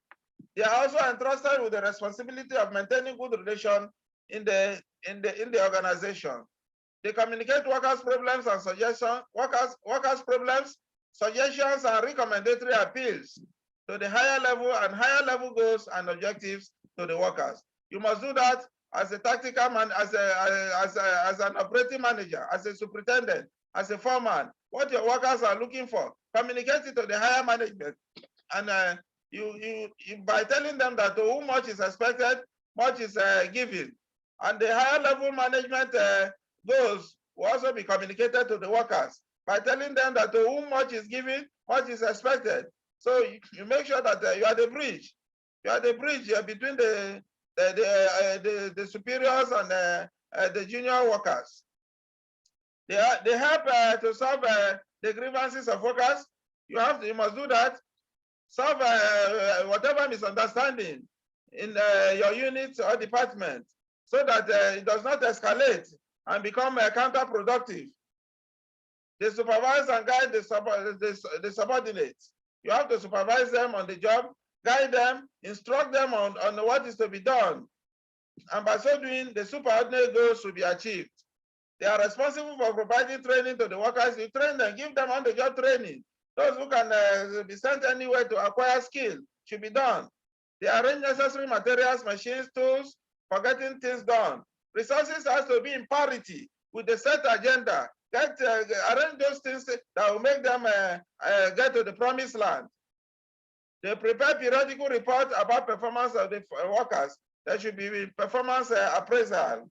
They are also entrusted with the responsibility of maintaining good relations in the organization. They communicate workers' problems and suggestions, workers' problems, suggestions, and recommendatory appeals to the higher level goals and objectives to the workers. You must do that as a tactical man, as an operating manager, as a superintendent, as a foreman. What your workers are looking for, communicate it to the higher management, and you by telling them that to whom much is expected, much is given, and the higher level management goals will also be communicated to the workers by telling them that to whom much is given, much is expected. So you make sure that you are the bridge. You are the bridge between the the superiors and the junior workers. They help to solve the grievances of workers. You must do that. Solve whatever misunderstanding in your unit or department, so that it does not escalate and become counterproductive. They supervise and guide the subordinates. You have to supervise them on the job, guide them, instruct them on what is to be done. And by so doing, the superordinate goals will be achieved. They are responsible for providing training to the workers. You train them, give them on-the-job training. Those who can be sent anywhere to acquire skill should be done. They arrange necessary materials, machines, tools for getting things done. Resources has to be in parity with the set agenda. Arrange those things that will make them get to the promised land. They prepare periodical reports about performance of the workers. There should be performance appraisal.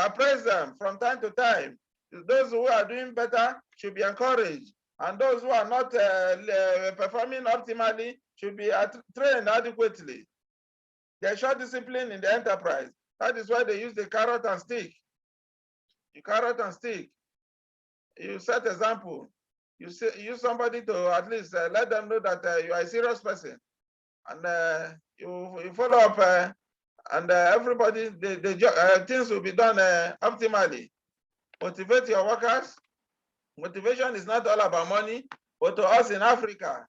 Appraise them from time to time. Those who are doing better should be encouraged, and those who are not performing optimally should be trained adequately. They show discipline in the enterprise. That is why they use the carrot and stick. You carrot and stick. You set example. You use somebody to at least let them know that you are a serious person, and you follow up. And everybody, the things will be done optimally. Motivate your workers. Motivation is not all about money, but to us in Africa,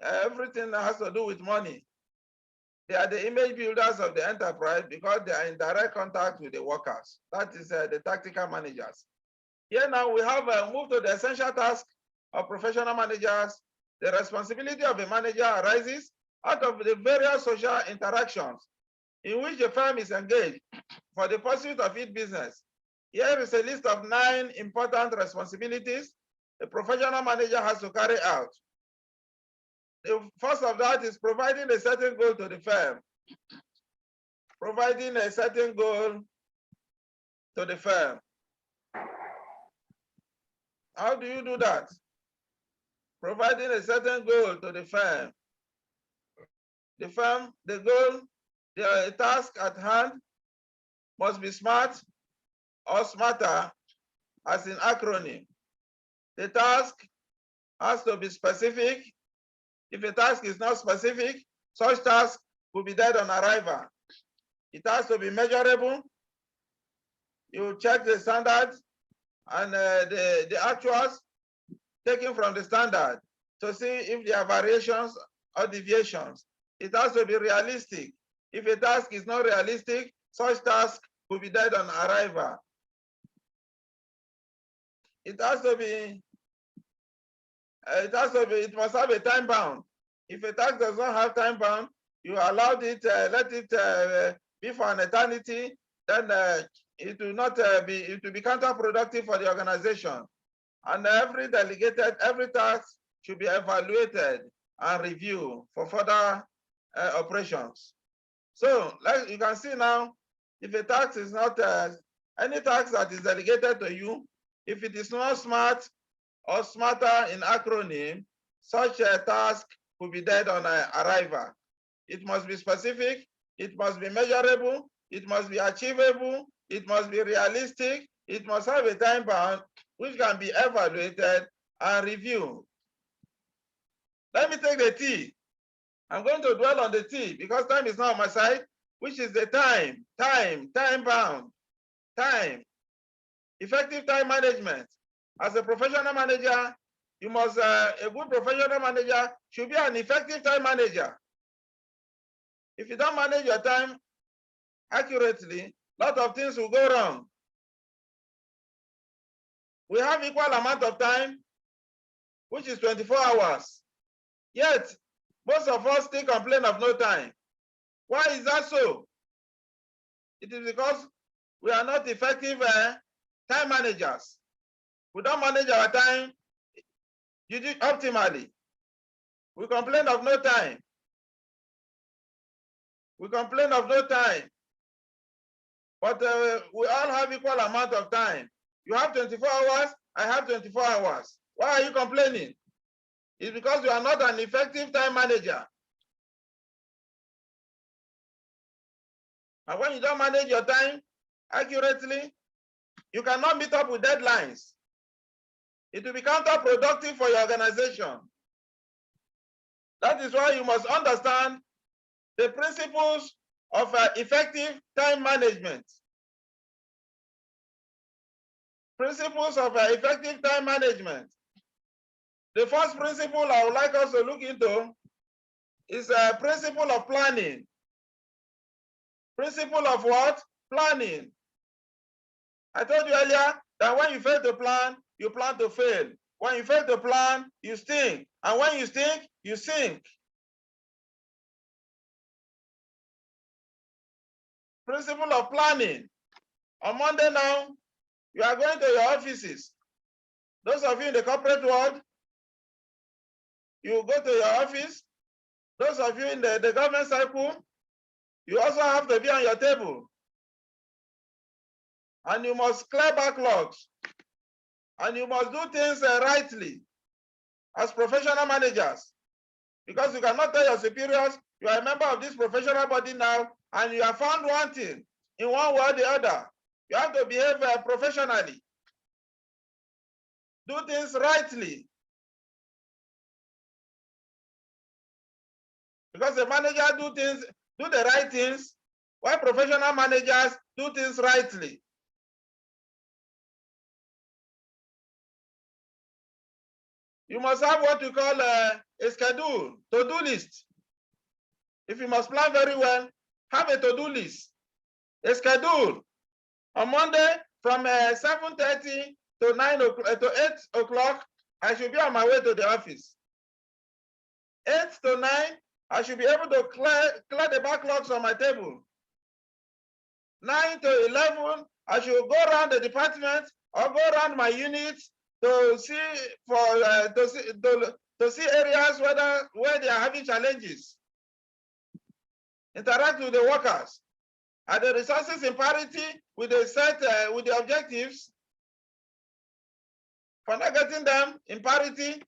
everything has to do with money. They are the image builders of the enterprise because they are in direct contact with the workers. That is the tactical managers. Here now we have moved to the essential task of professional managers. The responsibility of a manager arises out of the various social interactions in which the firm is engaged for the pursuit of its business. Here is a list of 9 important responsibilities a professional manager has to carry out. The first of that is providing a certain goal to the firm. Providing a certain goal to the firm. How do you do that? Providing a certain goal to the firm. The firm, the goal, the task at hand must be smart or smarter, as in acronym. The task has to be specific. If a task is not specific, such task will be dead on arrival. It has to be measurable. You check the standards and the actuals taken from the standard to see if there are variations or deviations. It has to be realistic. If a task is not realistic, such task will be dead on arrival. It must have a time bound. If a task does not have time bound, you allowed it, let it be for an eternity, then it will be counterproductive for the organization. And every task should be evaluated and reviewed for further operations. So, like you can see now, if a task is not, any task that is delegated to you, if it is not smart or smarter in acronym, such a task will be dead on arrival. It must be specific, it must be measurable, it must be achievable, it must be realistic, it must have a time bound which can be evaluated and reviewed. Let me take the T. I'm going to dwell on the T because time is not on my side, which is the time bound, time. Effective time management. As a professional manager, you must, a good professional manager should be an effective time manager. If you don't manage your time accurately, a lot of things will go wrong. We have equal amount of time, which is 24 hours. Yet, most of us still complain of no time. Why is that so? It is because we are not effective time managers. We don't manage our time optimally. We complain of no time. We complain of no time. But we all have equal amount of time. You have 24 hours, I have 24 hours. Why are you complaining? It's because you are not an effective time manager. And when you don't manage your time accurately, you cannot meet up with deadlines. It will be counterproductive for your organization. That is why you must understand the principles of effective time management. Principles of effective time management. The first principle I would like us to look into is a principle of planning. Principle of what? Planning. I told you earlier that when you fail to plan, you plan to fail. When you fail to plan, you stink. And when you stink, you sink. Principle of planning. On Monday now, you are going to your offices. Those of you in the corporate world, you go to your office. Those of you in the government circle, you also have to be on your table. And you must clear backlogs. And you must do things rightly as professional managers. Because you cannot tell your superiors, you are a member of this professional body now, and you are found wanting in one way or the other. You have to behave professionally. Do things rightly. Because the manager do the right things, while professional managers do things rightly. You must have what we call a schedule, to-do list. If you must plan very well, have a to-do list, a schedule. On Monday, from 7:30 to 8 o'clock, I should be on my way to the office. 8 to 9, I should be able to clear the backlogs on my table. 9 to 11, I should go around the department or go around my units to see to see areas where they are having challenges. Interact with the workers. Are the resources in parity with the objectives? For not getting them in parity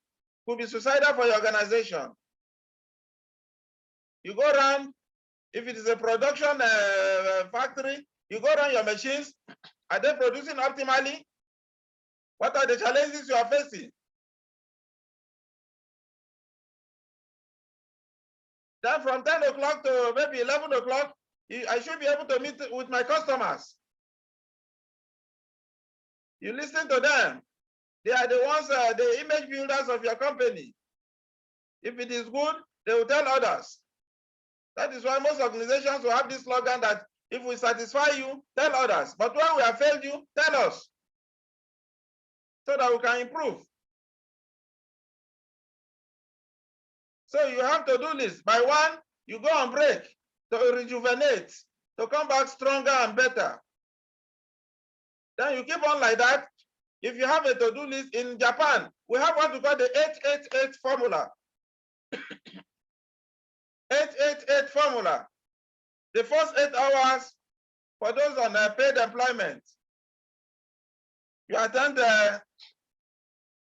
could be suicidal for your organization. You go around, if it is a production factory, you go around your machines. Are they producing optimally? What are the challenges you are facing? Then from 10 o'clock to maybe 11 o'clock, I should be able to meet with my customers. You listen to them. They are the ones, the image builders of your company. If it is good, they will tell others. That is why most organizations will have this slogan that if we satisfy you, tell others. But when we have failed you, tell us, so that we can improve. So you have to do this. By 1, you go on break to rejuvenate, to come back stronger and better. Then you keep on like that. If you have a to-do list in Japan, we have what we call the 888 formula. 888 formula. The first 8 hours for those on paid employment, you attend to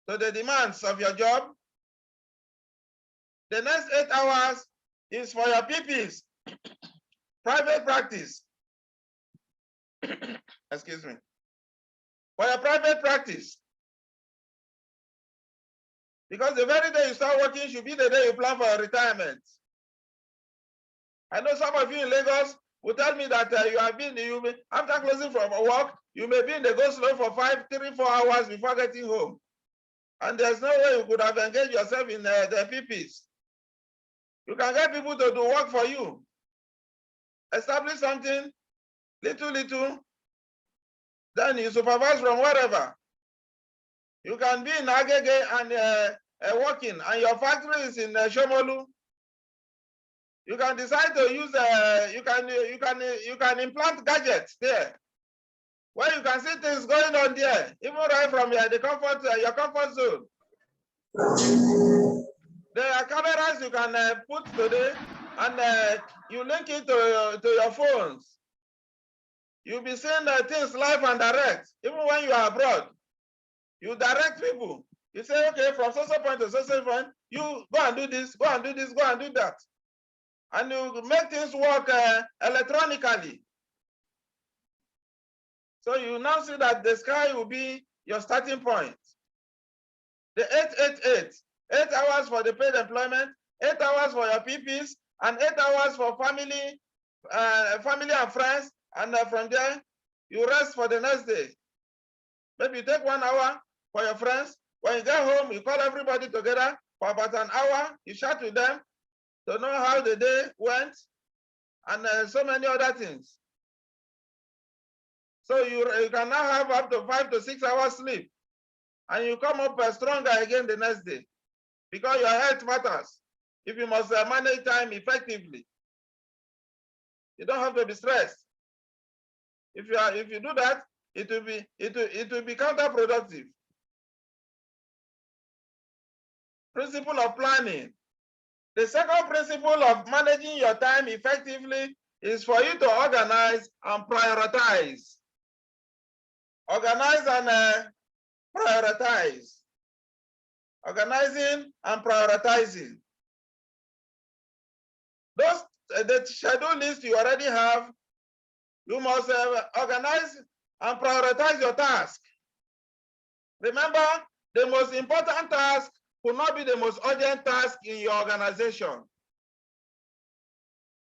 the demands of your job. The next 8 hours is for your PPs, private practice. Excuse me. For your private practice. Because the very day you start working should be the day you plan for your retirement. I know some of you in Lagos will tell me that after closing from work, you may be in the go-slow for 3, 4 hours before getting home. And there's no way you could have engaged yourself in the PPs. You can get people to do work for you. Establish something, little, then you supervise from wherever. You can be in Agege and working, and your factory is in Shomolu. You can decide to use you can implant gadgets there, where you can see things going on there, even right from your comfort zone. There are cameras you can put today, and you link it to your phones. You'll be seeing things live and direct, even when you are abroad. You direct people. You say, okay, from social point to social point, you go and do this, go and do this, go and do that. And you make things work electronically. So you now see that the sky will be your starting point. The 888, 8 hours for the paid employment, 8 hours for your PPs, and 8 hours for family and friends. And from there, you rest for the next day. Maybe you take 1 hour for your friends. When you get home, you call everybody together for about an hour. You chat with them to know how the day went, and so many other things. So you can now have up to 5 to 6 hours sleep, and you come up stronger again the next day, because your health matters. If you must manage time effectively, you don't have to be stressed. If you do that, it will be counterproductive. Principle of planning. The second principle of managing your time effectively is for you to organize and prioritize. Organize and prioritize. Organizing and prioritizing. Those the schedule list you already have, you must organize and prioritize your task. Remember, the most important task will not be the most urgent task in your organization.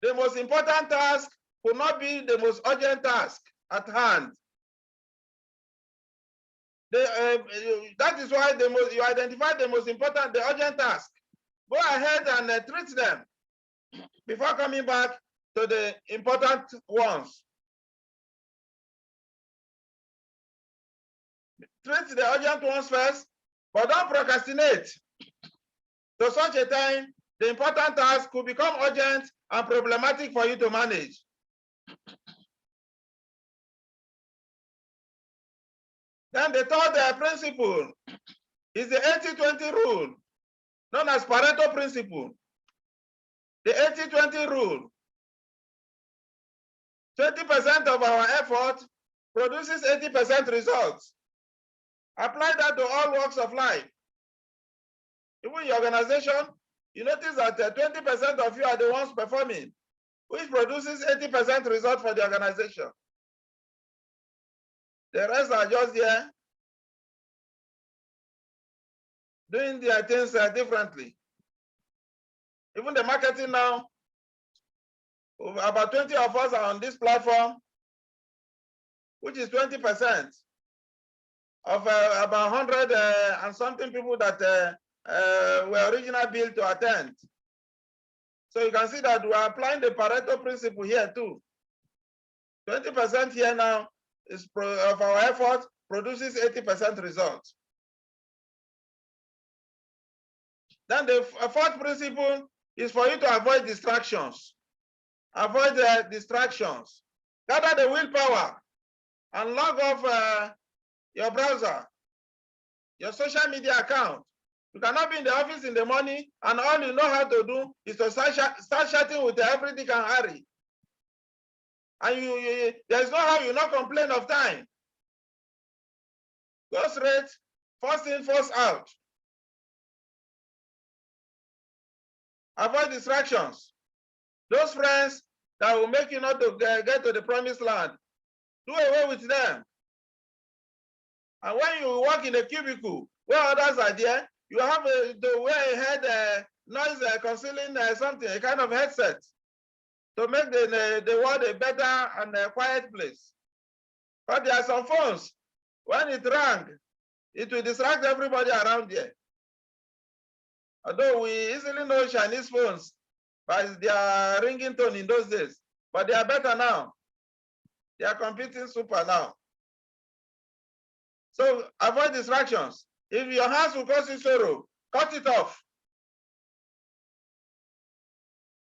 The most important task will not be the most urgent task at hand. That is why you identify the most important, the urgent task. Go ahead and treat them before coming back to the important ones. Treat the urgent ones first, but don't procrastinate. To such a time, the important task could become urgent and problematic for you to manage. Then the third principle is the 80-20 rule, known as Pareto principle. The 80-20 rule. 20% of our effort produces 80% results. Apply that to all walks of life. Even your organization, you notice that 20% of you are the ones performing, which produces 80% result for the organization. The rest are just there doing their things differently. Even the marketing now, about 20 of us are on this platform, which is 20% of about 100 and something people that were originally built to attend. So you can see that we are applying the Pareto principle here too. 20% here now is of our effort produces 80% results. Then the fourth principle is for you to avoid distractions. Avoid the distractions. Gather the willpower and log off your browser, your social media account. You cannot be in the office in the morning and all you know how to do is to start chatting with every Dick and Harry. And there's no how you not complain of time. Go straight, first in, first out. Avoid distractions. Those friends that will make you not to get to the promised land, do away with them. And when you work in a cubicle where others are there, you have to wear a head noise concealing something, a kind of headset, to make the world a better and a quiet place. But there are some phones, when it rang, it will distract everybody around here. Although we easily know Chinese phones by their ringing tone in those days, but they are better now. They are competing super now. So avoid distractions. If your hands will cause you sorrow, cut it off.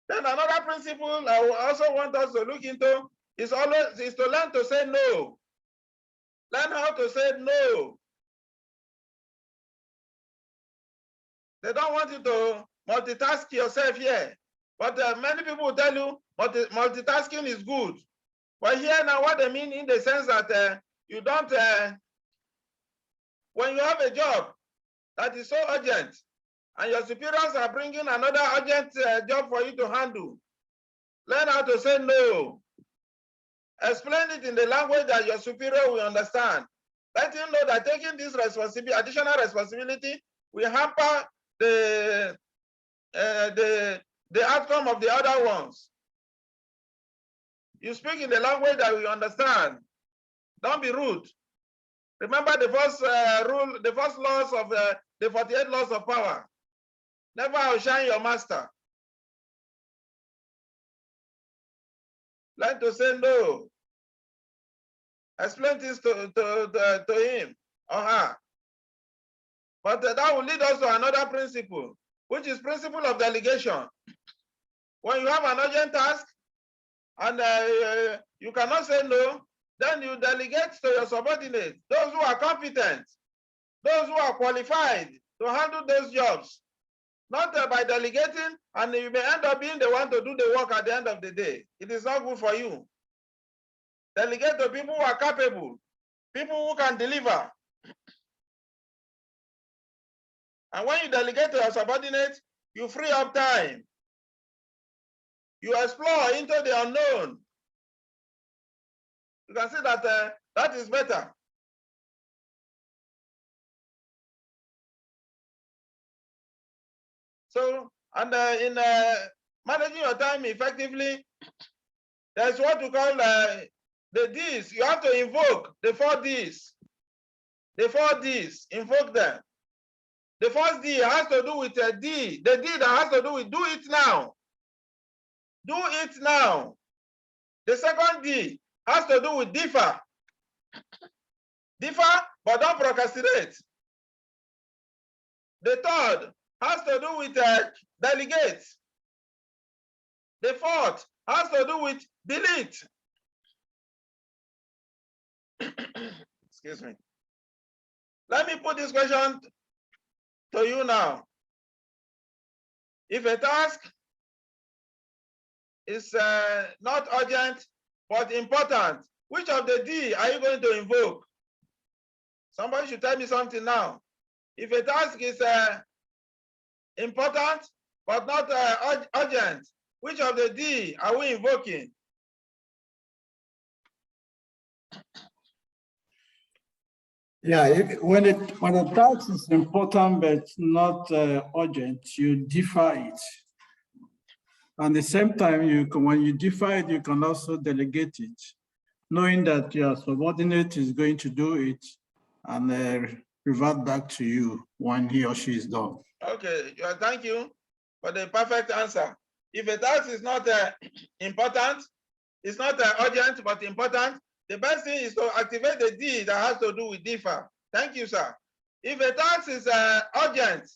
Then another principle I also want us to look into is to learn to say no. Learn how to say no. They don't want you to multitask yourself here. But many people will tell you multitasking is good. But here now what they mean in the sense that you don't, when you have a job that is so urgent and your superiors are bringing another urgent job for you to handle, learn how to say no. Explain it in the language that your superior will understand. Let him know that taking this responsibility, additional responsibility, will hamper the outcome of the other ones. You speak in the language that we understand. Don't be rude. Remember the first rule, the first laws of the 48 laws of power. Never outshine your master. Learn to say no. Explain this to him or her. But that will lead us to another principle, which is principle of delegation. When you have an urgent task and you cannot say no, then you delegate to your subordinates, those who are competent, those who are qualified to handle those jobs. Not by delegating, and you may end up being the one to do the work at the end of the day. It is not good for you. Delegate to people who are capable, people who can deliver. And when you delegate to your subordinates, you free up time. You explore into the unknown. You can see that that is better. So, and in managing your time effectively, there's what we call the D's. You have to invoke the 4 D's. The 4 D's, invoke them. The first D has to do with a D. The D that has to do with do it now. Do it now. The second D has to do with differ. Differ, but don't procrastinate. The third has to do with delegate. The fourth has to do with delete. Excuse me. Let me put this question to you now. If a task is not urgent but important, which of the D are you going to invoke? Somebody should tell me something now. If a task is important but not urgent, which of the D are we invoking? Yeah, when a task is important but not urgent, you defer it. At the same time, when you defer it, you can also delegate it, knowing that your subordinate is going to do it and revert back to you when he or she is done. Okay, thank you for the perfect answer. If a task is not important, it's not urgent but important, the best thing is to activate the D that has to do with differ. Thank you, sir. If a task is urgent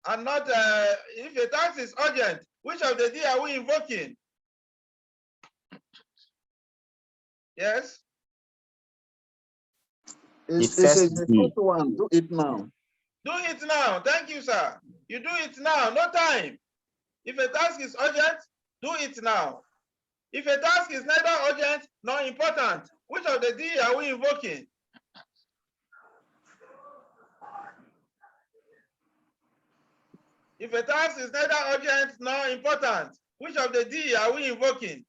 and not, if a task is urgent, which of the D are we invoking? Yes? It's the first one. Do it now. Do it now. Thank you, sir. You do it now. No time. If a task is urgent, do it now. If a task is neither urgent nor important, which of the D are we invoking? If a task is neither urgent nor important, which of the D are we invoking?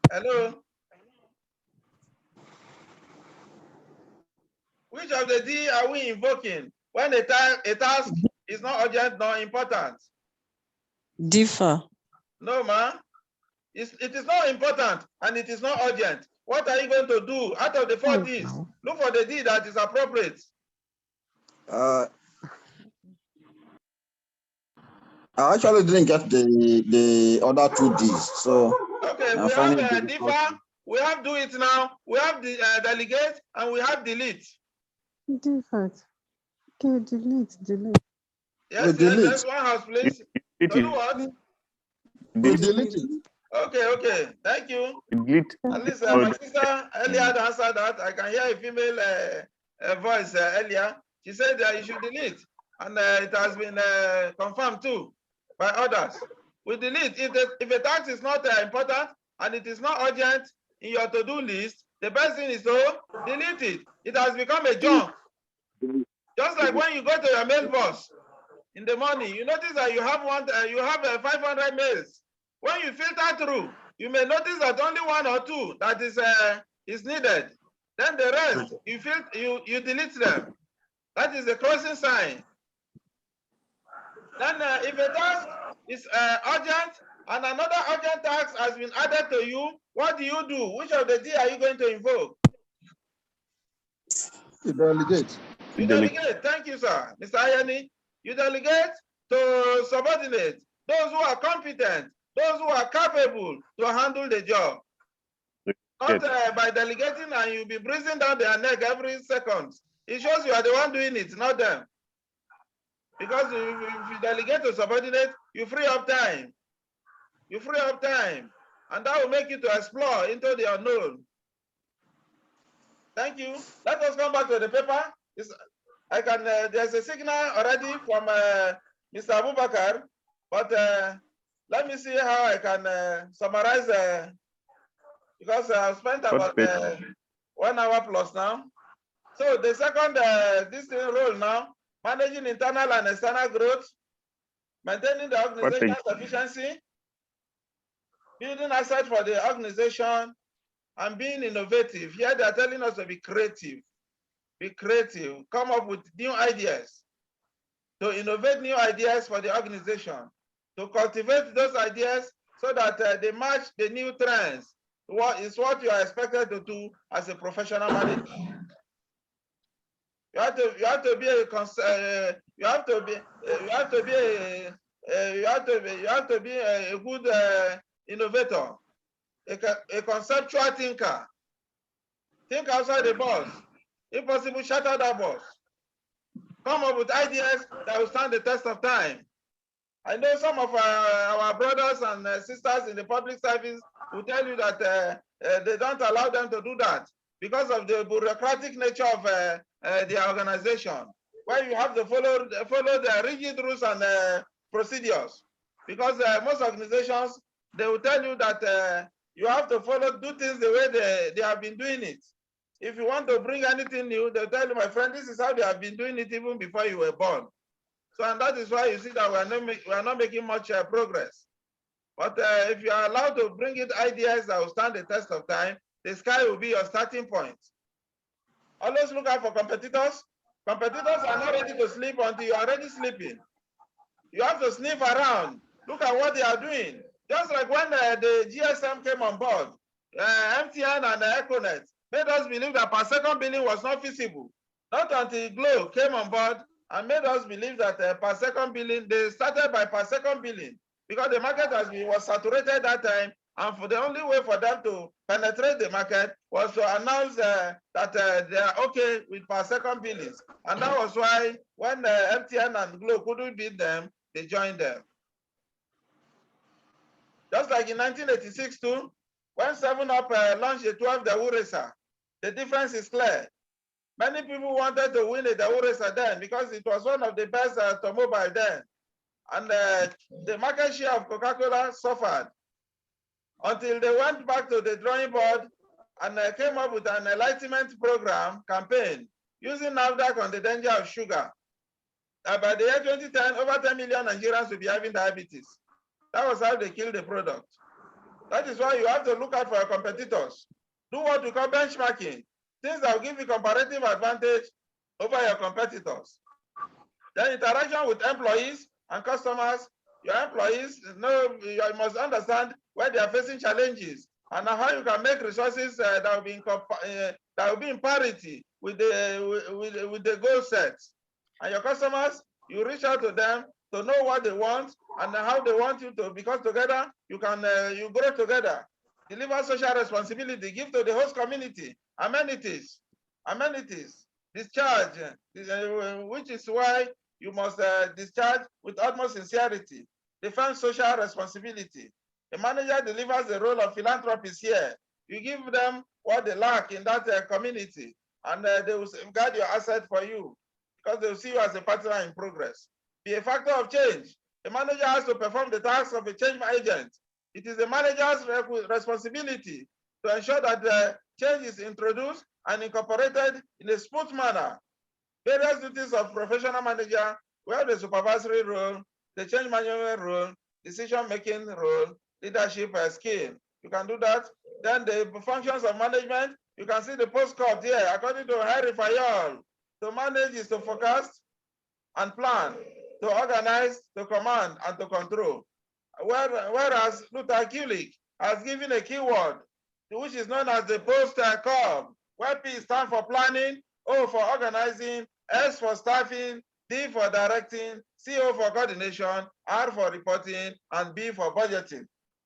Hello? Which of the D are we invoking when a task is not urgent nor important? Differ. No, ma. It is not important and it is not urgent. What are you going to do out of the 4 Ds? Look for the D that is appropriate. I actually didn't get the other 2 Ds, so okay. We have differ, we have do it now, we have the delegate, and we have delete. Differ. Okay, delete. Yes, yes, one house, please. So do what? Delete it. Okay, thank you. Delete. At least my sister earlier answered that. I can hear a female voice earlier. She said that you should delete, and it has been confirmed too by others. We delete. If a task is not important and it is not urgent in your to-do list, the best thing is to delete it. It has become a junk. Just like when you go to your mailbox, in the morning, you notice that you have 500 mails. When you filter through, you may notice that only 1 or 2 that is needed. Then the rest, you delete them. That is a crossing sign. Then if a task is urgent and another urgent task has been added to you, what do you do? Which of the D are you going to invoke? You delegate. You delegate. Thank you, sir. Mr. Ayani, you delegate to subordinate, those who are competent, those who are capable to handle the job. Not by delegating and you'll be breathing down their neck every second. It shows you are the one doing it, not them. Because if you delegate to subordinate, you free up time. You free up time. And that will make you to explore into the unknown. Thank you. Let us come back to the paper. There's a signal already from Mr. Abubakar, but let me see how I can summarize, because I've spent about 1 hour plus now. So the second role now, managing internal and external growth, maintaining the organization's efficiency, building assets for the organization, and being innovative. Here they are telling us to be creative. Be creative, come up with new ideas, to innovate new ideas for the organization, to cultivate those ideas so that they match the new trends. What you are expected to do as a professional manager. You have to be a good innovator, a conceptual thinker. Think outside the box. If possible, shatter that box. Come up with ideas that will stand the test of time. I know some of our brothers and sisters in the public service will tell you that they don't allow them to do that because of the bureaucratic nature of the organization, where you have to follow the rigid rules and procedures. Because most organizations, they will tell you that you have to do things the way they have been doing it. If you want to bring anything new, they'll tell you, my friend, this is how they have been doing it even before you were born. So, and that is why you see that we are not making much progress. But if you are allowed to bring in ideas that will stand the test of time, the sky will be your starting point. Always look out for competitors. Competitors are not ready to sleep until you are already sleeping. You have to sniff around, look at what they are doing. Just like when the GSM came on board, MTN and Econet made us believe that per second billing was not feasible. Not until Glo came on board and made us believe that per second billing, they started by per second billing because the market was saturated that time, and for the only way for them to penetrate the market was to announce that they are okay with per second billings. And that was why when MTN and Glo couldn't beat them, they joined them. Just like in 1986 too, when 7-Up launched the 12 Daewoo Racer, the difference is clear. Many people wanted to win a Daewoo Racer then because it was one of the best automobile then. And the market share of Coca-Cola suffered until they went back to the drawing board and came up with an enlightenment program campaign using NAFDAC on the danger of sugar. By the year 2010, over 10 million Nigerians will be having diabetes. That was how they killed the product. That is why you have to look out for your competitors. Do what we call benchmarking, things that will give you comparative advantage over your competitors. Then interaction with employees and customers. Your employees, you must understand where they are facing challenges and how you can make resources that will be in parity with the goal sets. And your customers, you reach out to them to know what they want and how they want you to, because together you can you grow together. Deliver social responsibility, give to the host community, amenities, discharge, which is why you must discharge with utmost sincerity. Defend social responsibility. The manager delivers the role of philanthropist here. You give them what they lack in that community, and they will safeguard your asset for you because they will see you as a partner in progress. Be a factor of change. The manager has to perform the task of a change agent. It is the manager's responsibility to ensure that the change is introduced and incorporated in a smooth manner. Various duties of professional manager We have the supervisory role, the change management role, decision-making role, leadership skill. You can do that. Then the functions of management, you can see the postcard here. According to Harry Fayol, to manage is to forecast and plan, to organize, to command, and to control. Whereas Luther Kulik has given a keyword, which is known as the post-curve, where P stands for planning, O for organizing, S for staffing, D for directing, CO for coordination, R for reporting, and B for budgeting.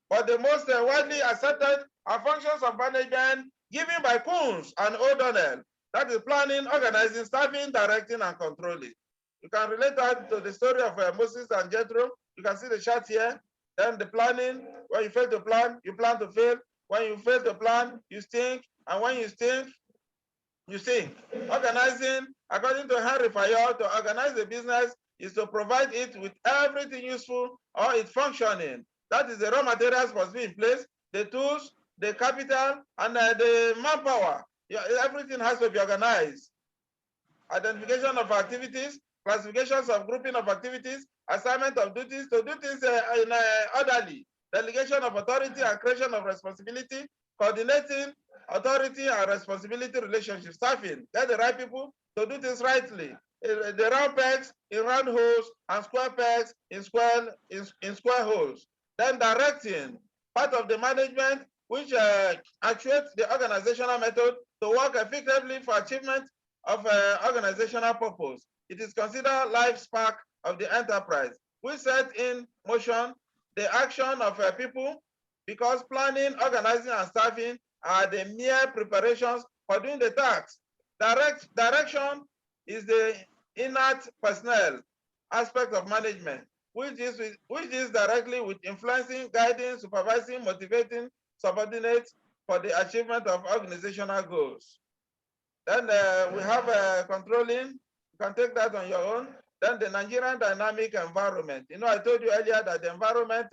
But the most widely accepted are functions of management given by Coons and O'Donnell. That is planning, organizing, staffing, directing, and controlling. You can relate that to the story of Moses and Jethro. You can see the chart here. Then the planning, when you fail to plan, you plan to fail. When you fail to plan, you stink. And when you stink, you sink. Organizing, according to Henry Fayol, to organize the business is to provide it with everything useful or its functioning. That is, the raw materials must be in place, the tools, the capital, and the manpower. Everything has to be organized. Identification of activities, classifications of grouping of activities, assignment of duties, to do things in orderly, delegation of authority and creation of responsibility, coordinating authority and responsibility relationships, staffing, get the right people to do things rightly. The round pegs in round holes and square pegs in square holes. Then directing, part of the management which actuates the organizational method to work effectively for achievement of organizational purpose. It is considered life spark of the enterprise. We set in motion the action of people because planning, organizing, and staffing are the mere preparations for doing the tasks. Direction is the innate personnel aspect of management, which is directly with influencing, guiding, supervising, motivating subordinates for the achievement of organizational goals. Then we have controlling. You can take that on your own. Then the Nigerian dynamic environment. You know, I told you earlier that the environment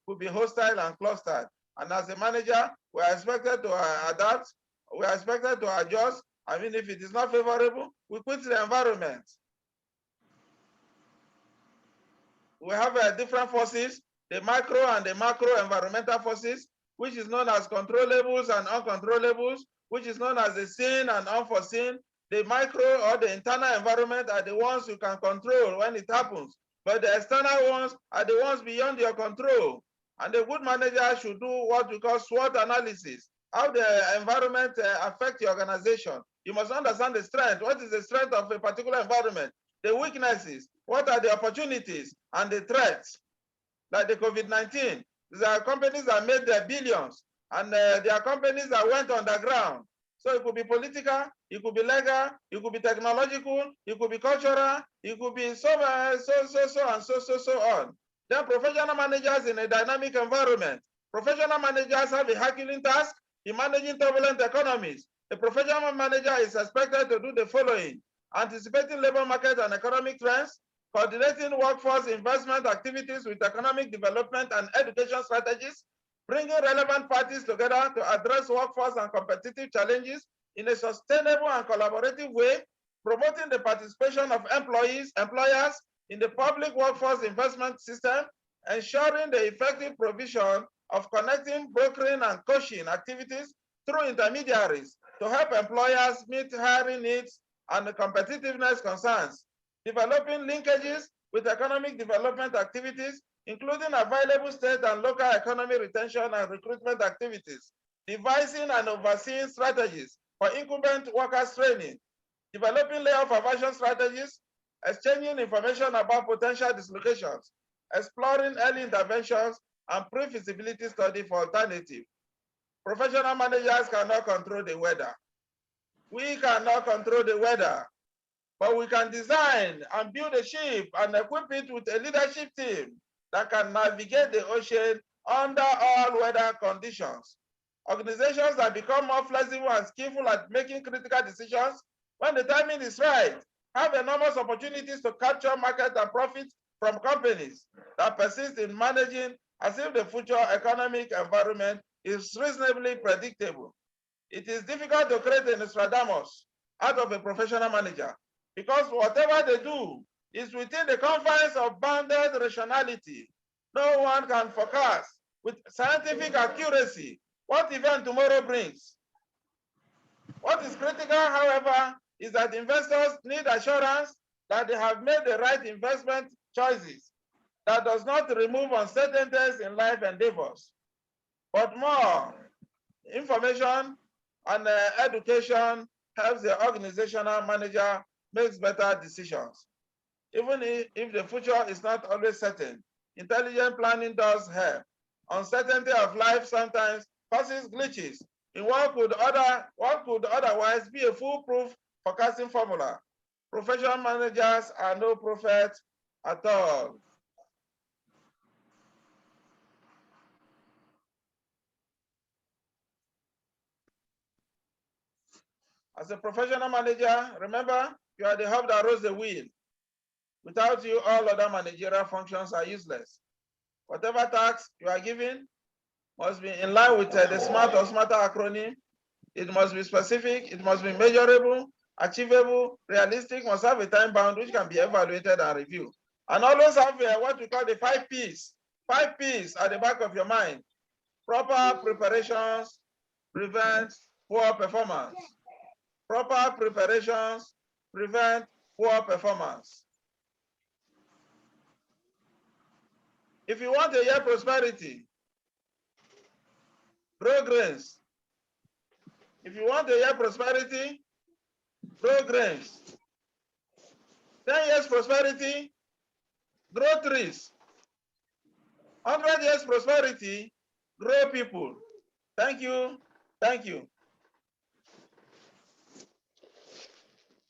could be hostile and clustered. And as a manager, we are expected to adapt. We are expected to adjust. I mean, if it is not favorable, we quit the environment. We have different forces, the micro and the macro environmental forces, which is known as controllables and uncontrollables, which is known as the seen and unforeseen. The micro or the internal environment are the ones you can control when it happens, but the external ones are the ones beyond your control. And a good manager should do what we call SWOT analysis, how the environment affects your organization. You must understand the strength. What is the strength of a particular environment? The weaknesses, what are the opportunities and the threats? Like the COVID-19, there are companies that made their billions, and there are companies that went underground. So it could be political, it could be legal, it could be technological, it could be cultural, it could be so on. Then professional managers in a dynamic environment. Professional managers have a Herculean task in managing turbulent economies. A professional manager is expected to do the following: anticipating labor market and economic trends, coordinating workforce investment activities with economic development and education strategies, bringing relevant parties together to address workforce and competitive challenges in a sustainable and collaborative way, promoting the participation of employers in the public workforce investment system, ensuring the effective provision of connecting, brokering, and coaching activities through intermediaries to help employers meet hiring needs and competitiveness concerns, developing linkages with economic development activities, including available state and local economy retention and recruitment activities, devising and overseeing strategies for incumbent workers training, developing layoff aversion strategies, exchanging information about potential dislocations, exploring early interventions, and pre-feasibility study for alternative. Professional managers cannot control the weather. We cannot control the weather, but we can design and build a ship and equip it with a leadership team that can navigate the ocean under all weather conditions. Organizations that become more flexible and skillful at making critical decisions when the timing is right have enormous opportunities to capture market and profit from companies that persist in managing as if the future economic environment is reasonably predictable. It is difficult to create a Nostradamus out of a professional manager because whatever they do is within the confines of bounded rationality. No one can forecast with scientific accuracy what event tomorrow brings. What is critical, however, is that investors need assurance that they have made the right investment choices that does not remove uncertainties in life endeavors. But more information and education helps the organizational manager make better decisions. Even if the future is not always certain, intelligent planning does help. Uncertainty of life sometimes causes glitches in what could otherwise be a foolproof forecasting formula. Professional managers are no prophets at all. As a professional manager, remember, you are the hub that rolls the wheel. Without you, all other managerial functions are useless. Whatever task you are given must be in line with the SMART or SMARTER acronym. It must be specific, it must be measurable, achievable, realistic, must have a time bound which can be evaluated and reviewed. And always have what we call the 5 Ps. 5 Ps at the back of your mind. Proper preparations prevent poor performance. Proper preparations prevent poor performance. If you want to hear prosperity, grow grains. If you want to hear prosperity, grow grains. 10 years prosperity, grow trees. 100 years prosperity, grow people. Thank you. Thank you.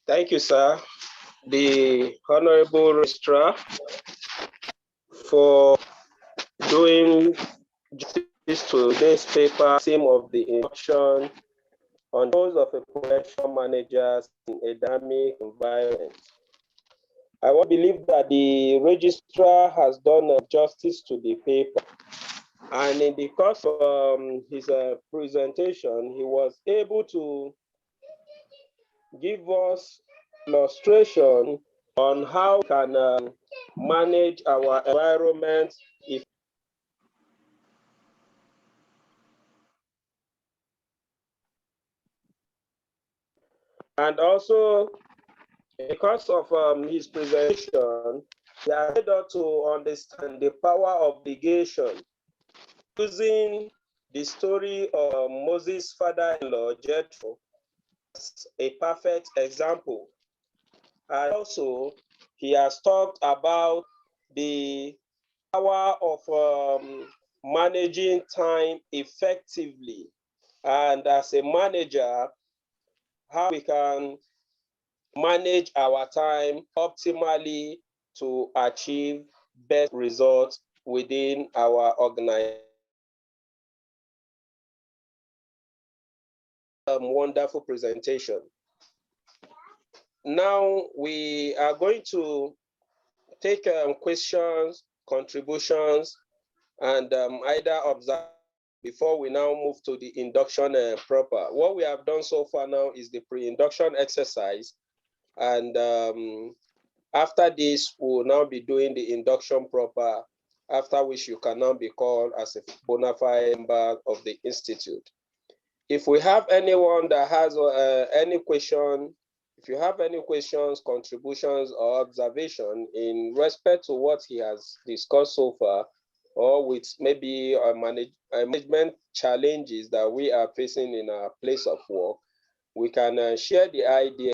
Thank you, sir. The Honorable Registrar for doing justice to today's paper, theme of the induction on those of a professional managers in a dynamic environment. I want to believe that the registrar has done justice to the paper. And in the course of his presentation, he was able to give us illustration on how we can manage our environment if and also because of his presentation, he has made us to understand the power of obligation using the story of Moses' father-in-law Jethro as a perfect example. And also, he has talked about the power of managing time effectively. And as a manager, how we can manage our time optimally to achieve best results within our organization. Wonderful presentation. Now we are going to take questions, contributions, and either observe before we now move to the induction proper. What we have done so far now is the pre-induction exercise. And after this, we'll now be doing the induction proper, after which you can now be called as a bona fide member of the Institute. If we have anyone that has any question, if you have any questions, contributions, or observation in respect to what he has discussed so far, or with maybe management challenges that we are facing in our place of work, we can share the idea.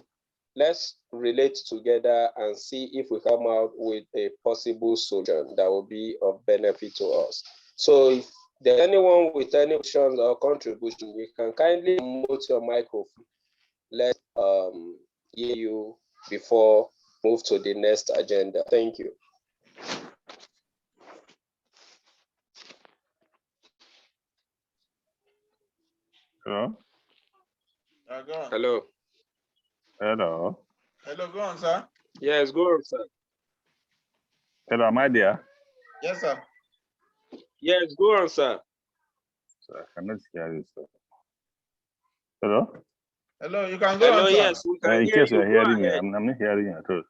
Let's relate together and see if we come out with a possible solution that will be of benefit to us. So if there's anyone with any questions or contribution, you can kindly mute your microphone. Let's hear you before move to the next agenda. Thank you. Hello? Go on. Hello. Hello? Hello, go on, sir. Yes, go on, sir. Hello, am I there? Yes, sir. Yes, go on, sir. So I cannot hear you, sir. Hello? Hello, you can go Hello, on, sir. yes, we can In hear case you. you're Go hearing me, ahead. I'm not hearing you at all.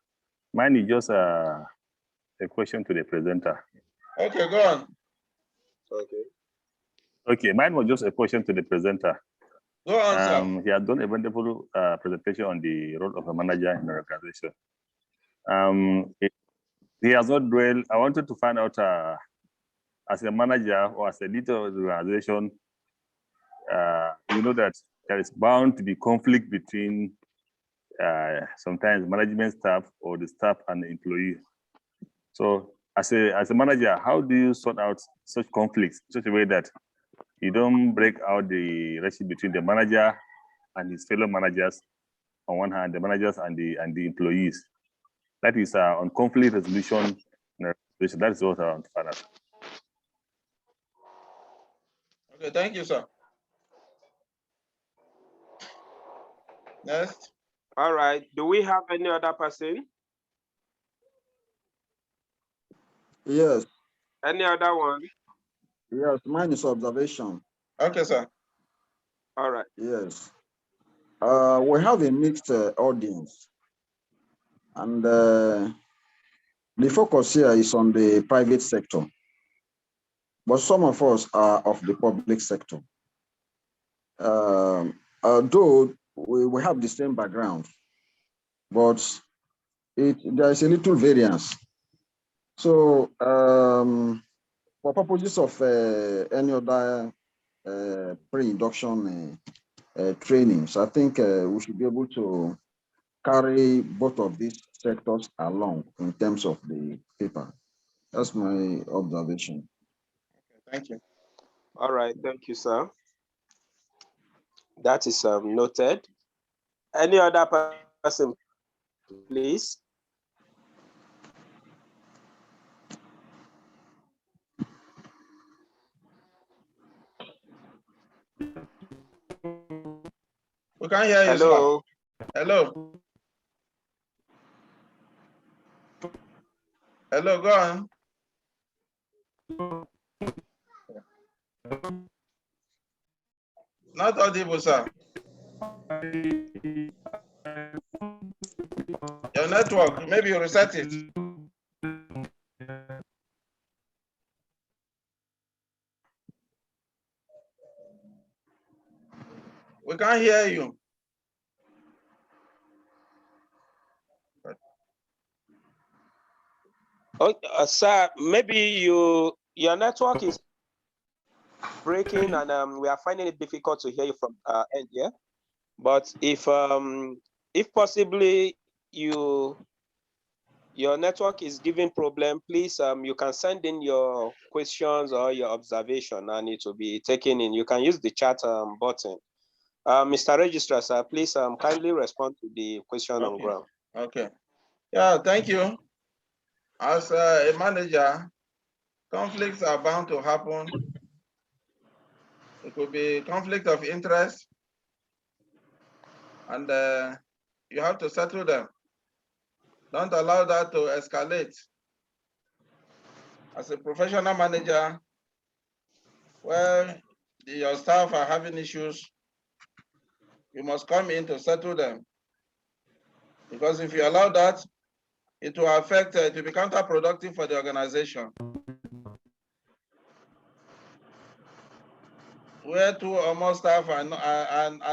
Mine is just a question to the presenter. Okay, go on. Okay. Okay, mine was just a question to the presenter. Go on, sir. He has done a wonderful presentation on the role of a manager in an organization. He has not dwelled. I wanted to find out, as a manager or as a leader of the organization, you know that there is bound to be conflict between sometimes management staff or the staff and the employee. So as a manager, how do you sort out such conflicts in such a way that you don't break out the relationship between the manager and his fellow managers on one hand, the managers and the employees? That is on conflict resolution. That is what I want to find out. Okay, thank you, sir. Next. All right. Do we have any other person? Yes. Any other one? Yes, mine is observation. Okay, sir. All right. Yes. We have a mixed audience, and the focus here is on the private sector, but some of us are of the public sector. Although we have the same background, but there is a little variance. So for purposes of any other pre-induction trainings, I think we should be able to carry both of these sectors along in terms of the paper. That's my observation. Thank you. All right. Thank you, sir. That is noted. Any other person, please? We can't hear you, Hello. sir. Hello. Hello, go on. Not audible, sir. Your network, maybe you reset it. We can't hear you. Okay, sir, maybe your network is breaking and we are finding it difficult to hear you from end here. But if possibly your network is giving problem, please you can send in your questions or your observation and it will be taken in. You can use the chat button. Mr. Registrar, sir, please kindly respond to the question on ground. Okay. Yeah, thank you. As a manager, conflicts are bound to happen. It could be conflict of interest, and you have to settle them. Don't allow that to escalate. As a professional manager, where your staff are having issues, you must come in to settle them. Because if you allow that, it will affect, it will be counterproductive for the organization. Where two or more staff are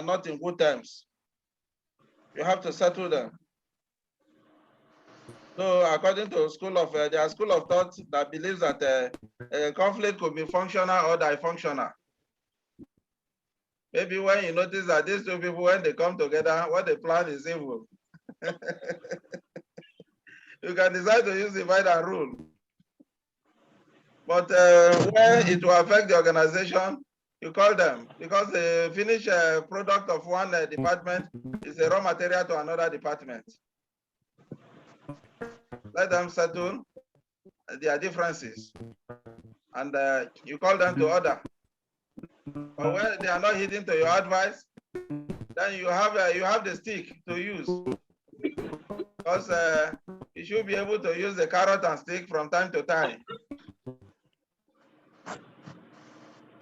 not in good terms, you have to settle them. So according to school of, there are school of thought that believes that a conflict could be functional or dysfunctional. Maybe when you notice that these two people, when they come together, what they plan is evil. You can decide to use divide and rule. But when it will affect the organization, you call them, because the finished product of one department is a raw material to another department. Let them settle their differences, and you call them to order. But when they are not heeding to your advice, then you have the stick to use, because you should be able to use the carrot and stick from time to time.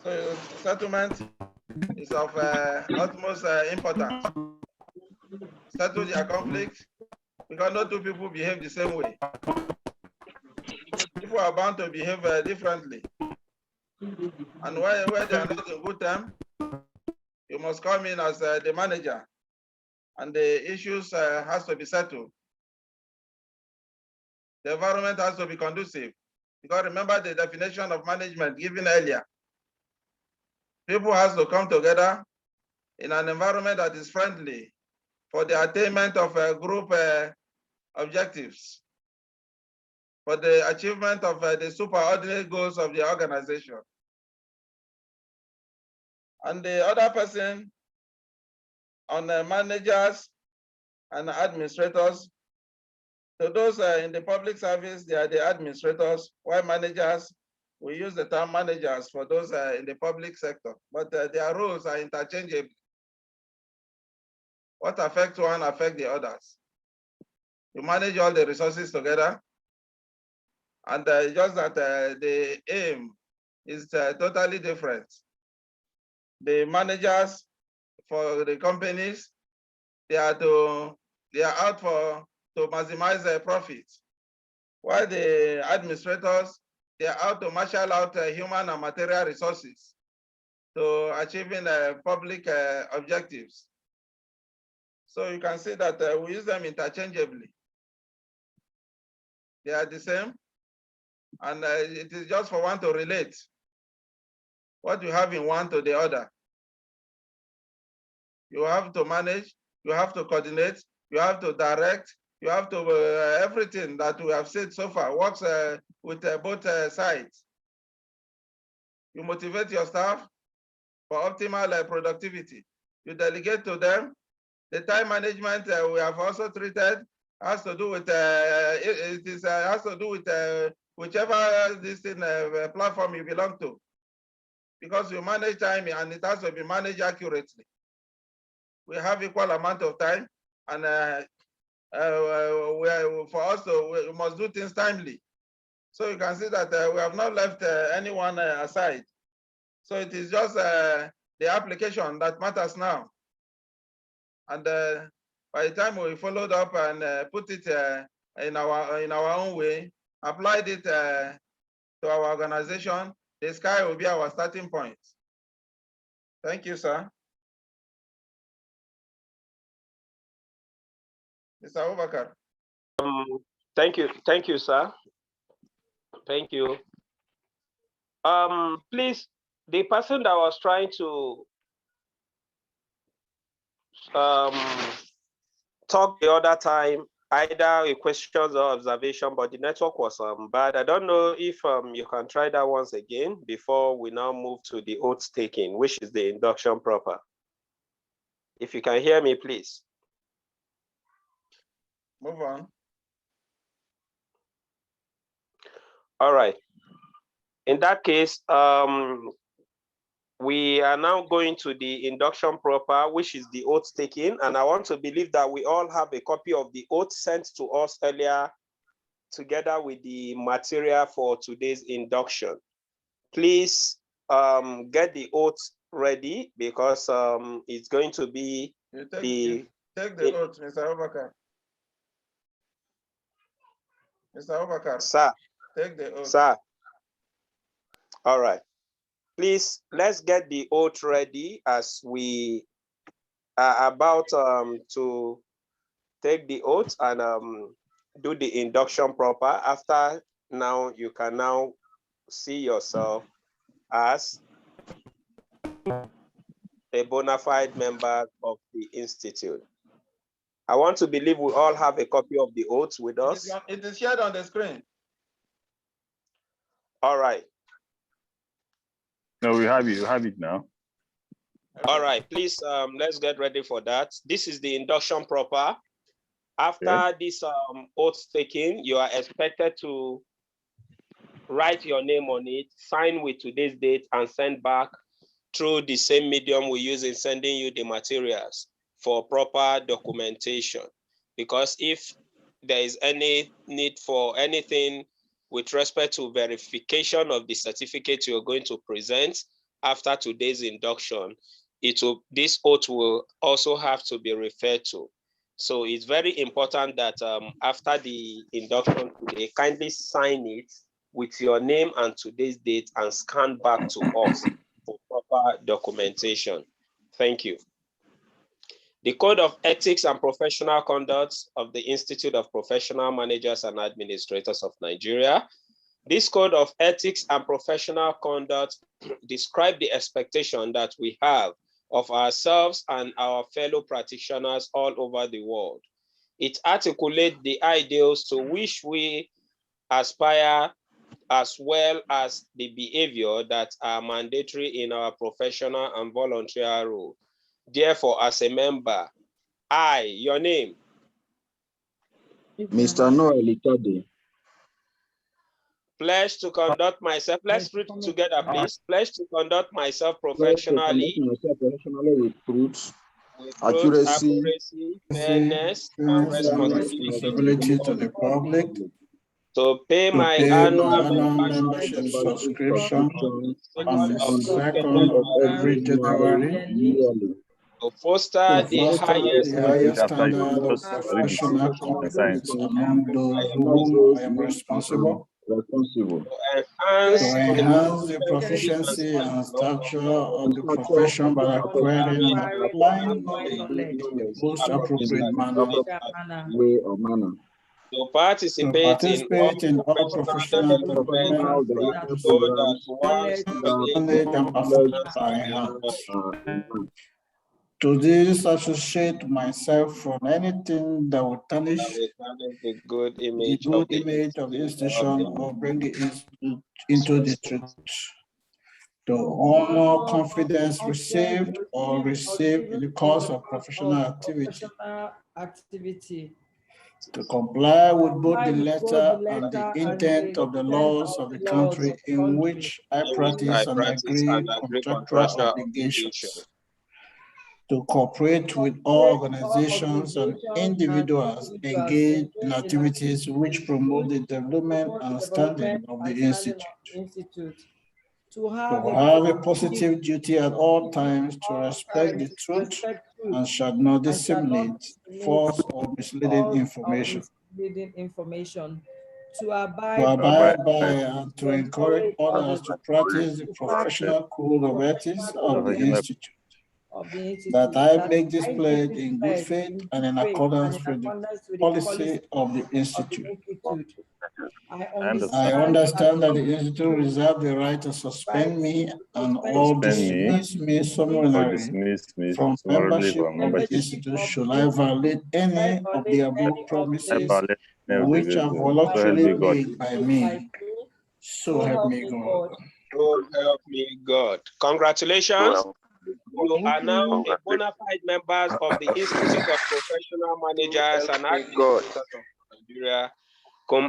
So settlement is of utmost importance. Settle their conflict, because no two people behave the same way. People are bound to behave differently. And where they are not in good time, you must come in as the manager, and the issues has to be settled. The environment has to be conducive, because remember the definition of management given earlier. People has to come together in an environment that is friendly for the attainment of group objectives, for the achievement of the superordinate goals of the organization. And the other person on the managers and administrators, so those in the public service, they are the administrators, while managers, we use the term managers for those in the public sector, but their roles are interchangeable. What affects one affects the others. You manage all the resources together, and just that the aim is totally different. The managers for the companies, they are out to maximize their profits, while the administrators, they are out to marshal out human and material resources to achieving public objectives. So you can see that we use them interchangeably. They are the same, and it is just for one to relate what you have in one to the other. You have to manage, you have to coordinate, you have to direct, you have to, everything that we have said so far works with both sides. You motivate your staff for optimal productivity. You delegate to them. The time management we have also treated has to do with, has to do with whichever this platform you belong to. Because you manage time and it has to be managed accurately. We have equal amount of time, and for us we must do things timely. So you can see that we have not left anyone aside. So it is just the application that matters now. And by the time we followed up and put it in our own way, applied it to our organization, the sky will be our starting point. Thank you, sir. Mr. Obakar. Thank you, sir. Thank you. Please, the person that was trying to talk the other time, either a questions or observation, but the network was bad. I don't know if you can try that once again before we now move to the oath taking, which is the induction proper. If you can hear me, please. Move on. All right. In that case, we are now going to the induction proper, which is the oath taking. And I want to believe that we all have a copy of the oath sent to us earlier, together with the material for today's induction. Please get the oath ready, because it's going to be take the oath, Mr. Obakar. Mr. Obakar. Sir. Take the oath. Sir. All right. Please, let's get the oath ready as we are about to take the oath and do the induction proper. After now, you can now see yourself as a bona fide member of the Institute. I want to believe we all have a copy of the oath with us. It is shared on the screen. All right. No, we have it now. All right, please, let's get ready for that. This is the induction proper. After this oath taking, you are expected to write your name on it, sign with today's date, and send back through the same medium we use in sending you the materials for proper documentation. Because if there is any need for anything with respect to verification of the certificate you're going to present after today's induction, this oath will also have to be referred to. So it's very important that after the induction today, kindly sign it with your name and today's date and scan back to us for proper documentation. Thank you. The Code of Ethics and Professional Conduct of the Institute of Professional Managers and Administrators of Nigeria. This Code of Ethics and Professional Conduct describes the expectation that we have of ourselves and our fellow practitioners all over the world. It articulates the ideals to which we aspire, as well as the behavior that are mandatory in our professional and voluntary role. Therefore, as a member, I, your name? Mr. Noel Itade. Pledge to conduct myself, let's read together, please. Pledge to conduct myself professionally, With truth, accuracy, fairness, and responsibility to the public, to pay my annual membership subscription on the 2nd of every January, to foster the highest standard of professional competence among those whom I am responsible, to enhance the proficiency and stature of the profession by acquiring and applying knowledge in the most appropriate manner, way or manner. to participate in all professional development programs so that one's knowledge and performance are enhanced. To disassociate myself from anything that would tarnish the good image of the institution or bring the institute into the truth. To honor confidence received or received in the course of professional activity. To comply with both the letter and the intent of the laws of the country in which I practice and agree contractual obligations. To cooperate with all organizations and individuals engaged in activities which promote the development and standing of the institute. To have a positive duty at all times to respect the truth and shall not disseminate false or misleading information. To abide by and to encourage others to practice the professional code of ethics of the institute. That I make this pledge in good faith and in accordance with the policy of the institute. I understand that the institute reserves the right to suspend me and or dismiss me summarily from membership of the institute should I violate any of the above promises which are voluntarily made by me. So help me God. So help me God. Congratulations. You are now a bona fide members of the Institute of Professional Managers and Administrators of Nigeria,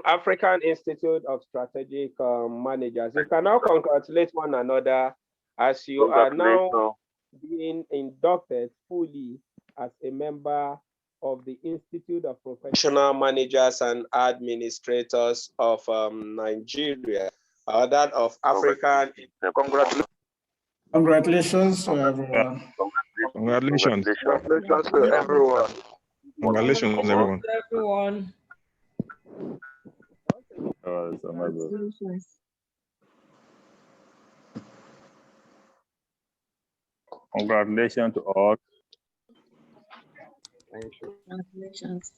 African Institute of Strategic Managers. You can now congratulate one another as you are now being inducted fully as a member of the Institute of Professional Managers and Administrators of Nigeria, that of African. Congratulations to everyone. Congratulations. Congratulations to everyone. Congratulations, everyone. Congratulations to all. Thank you. Congratulations.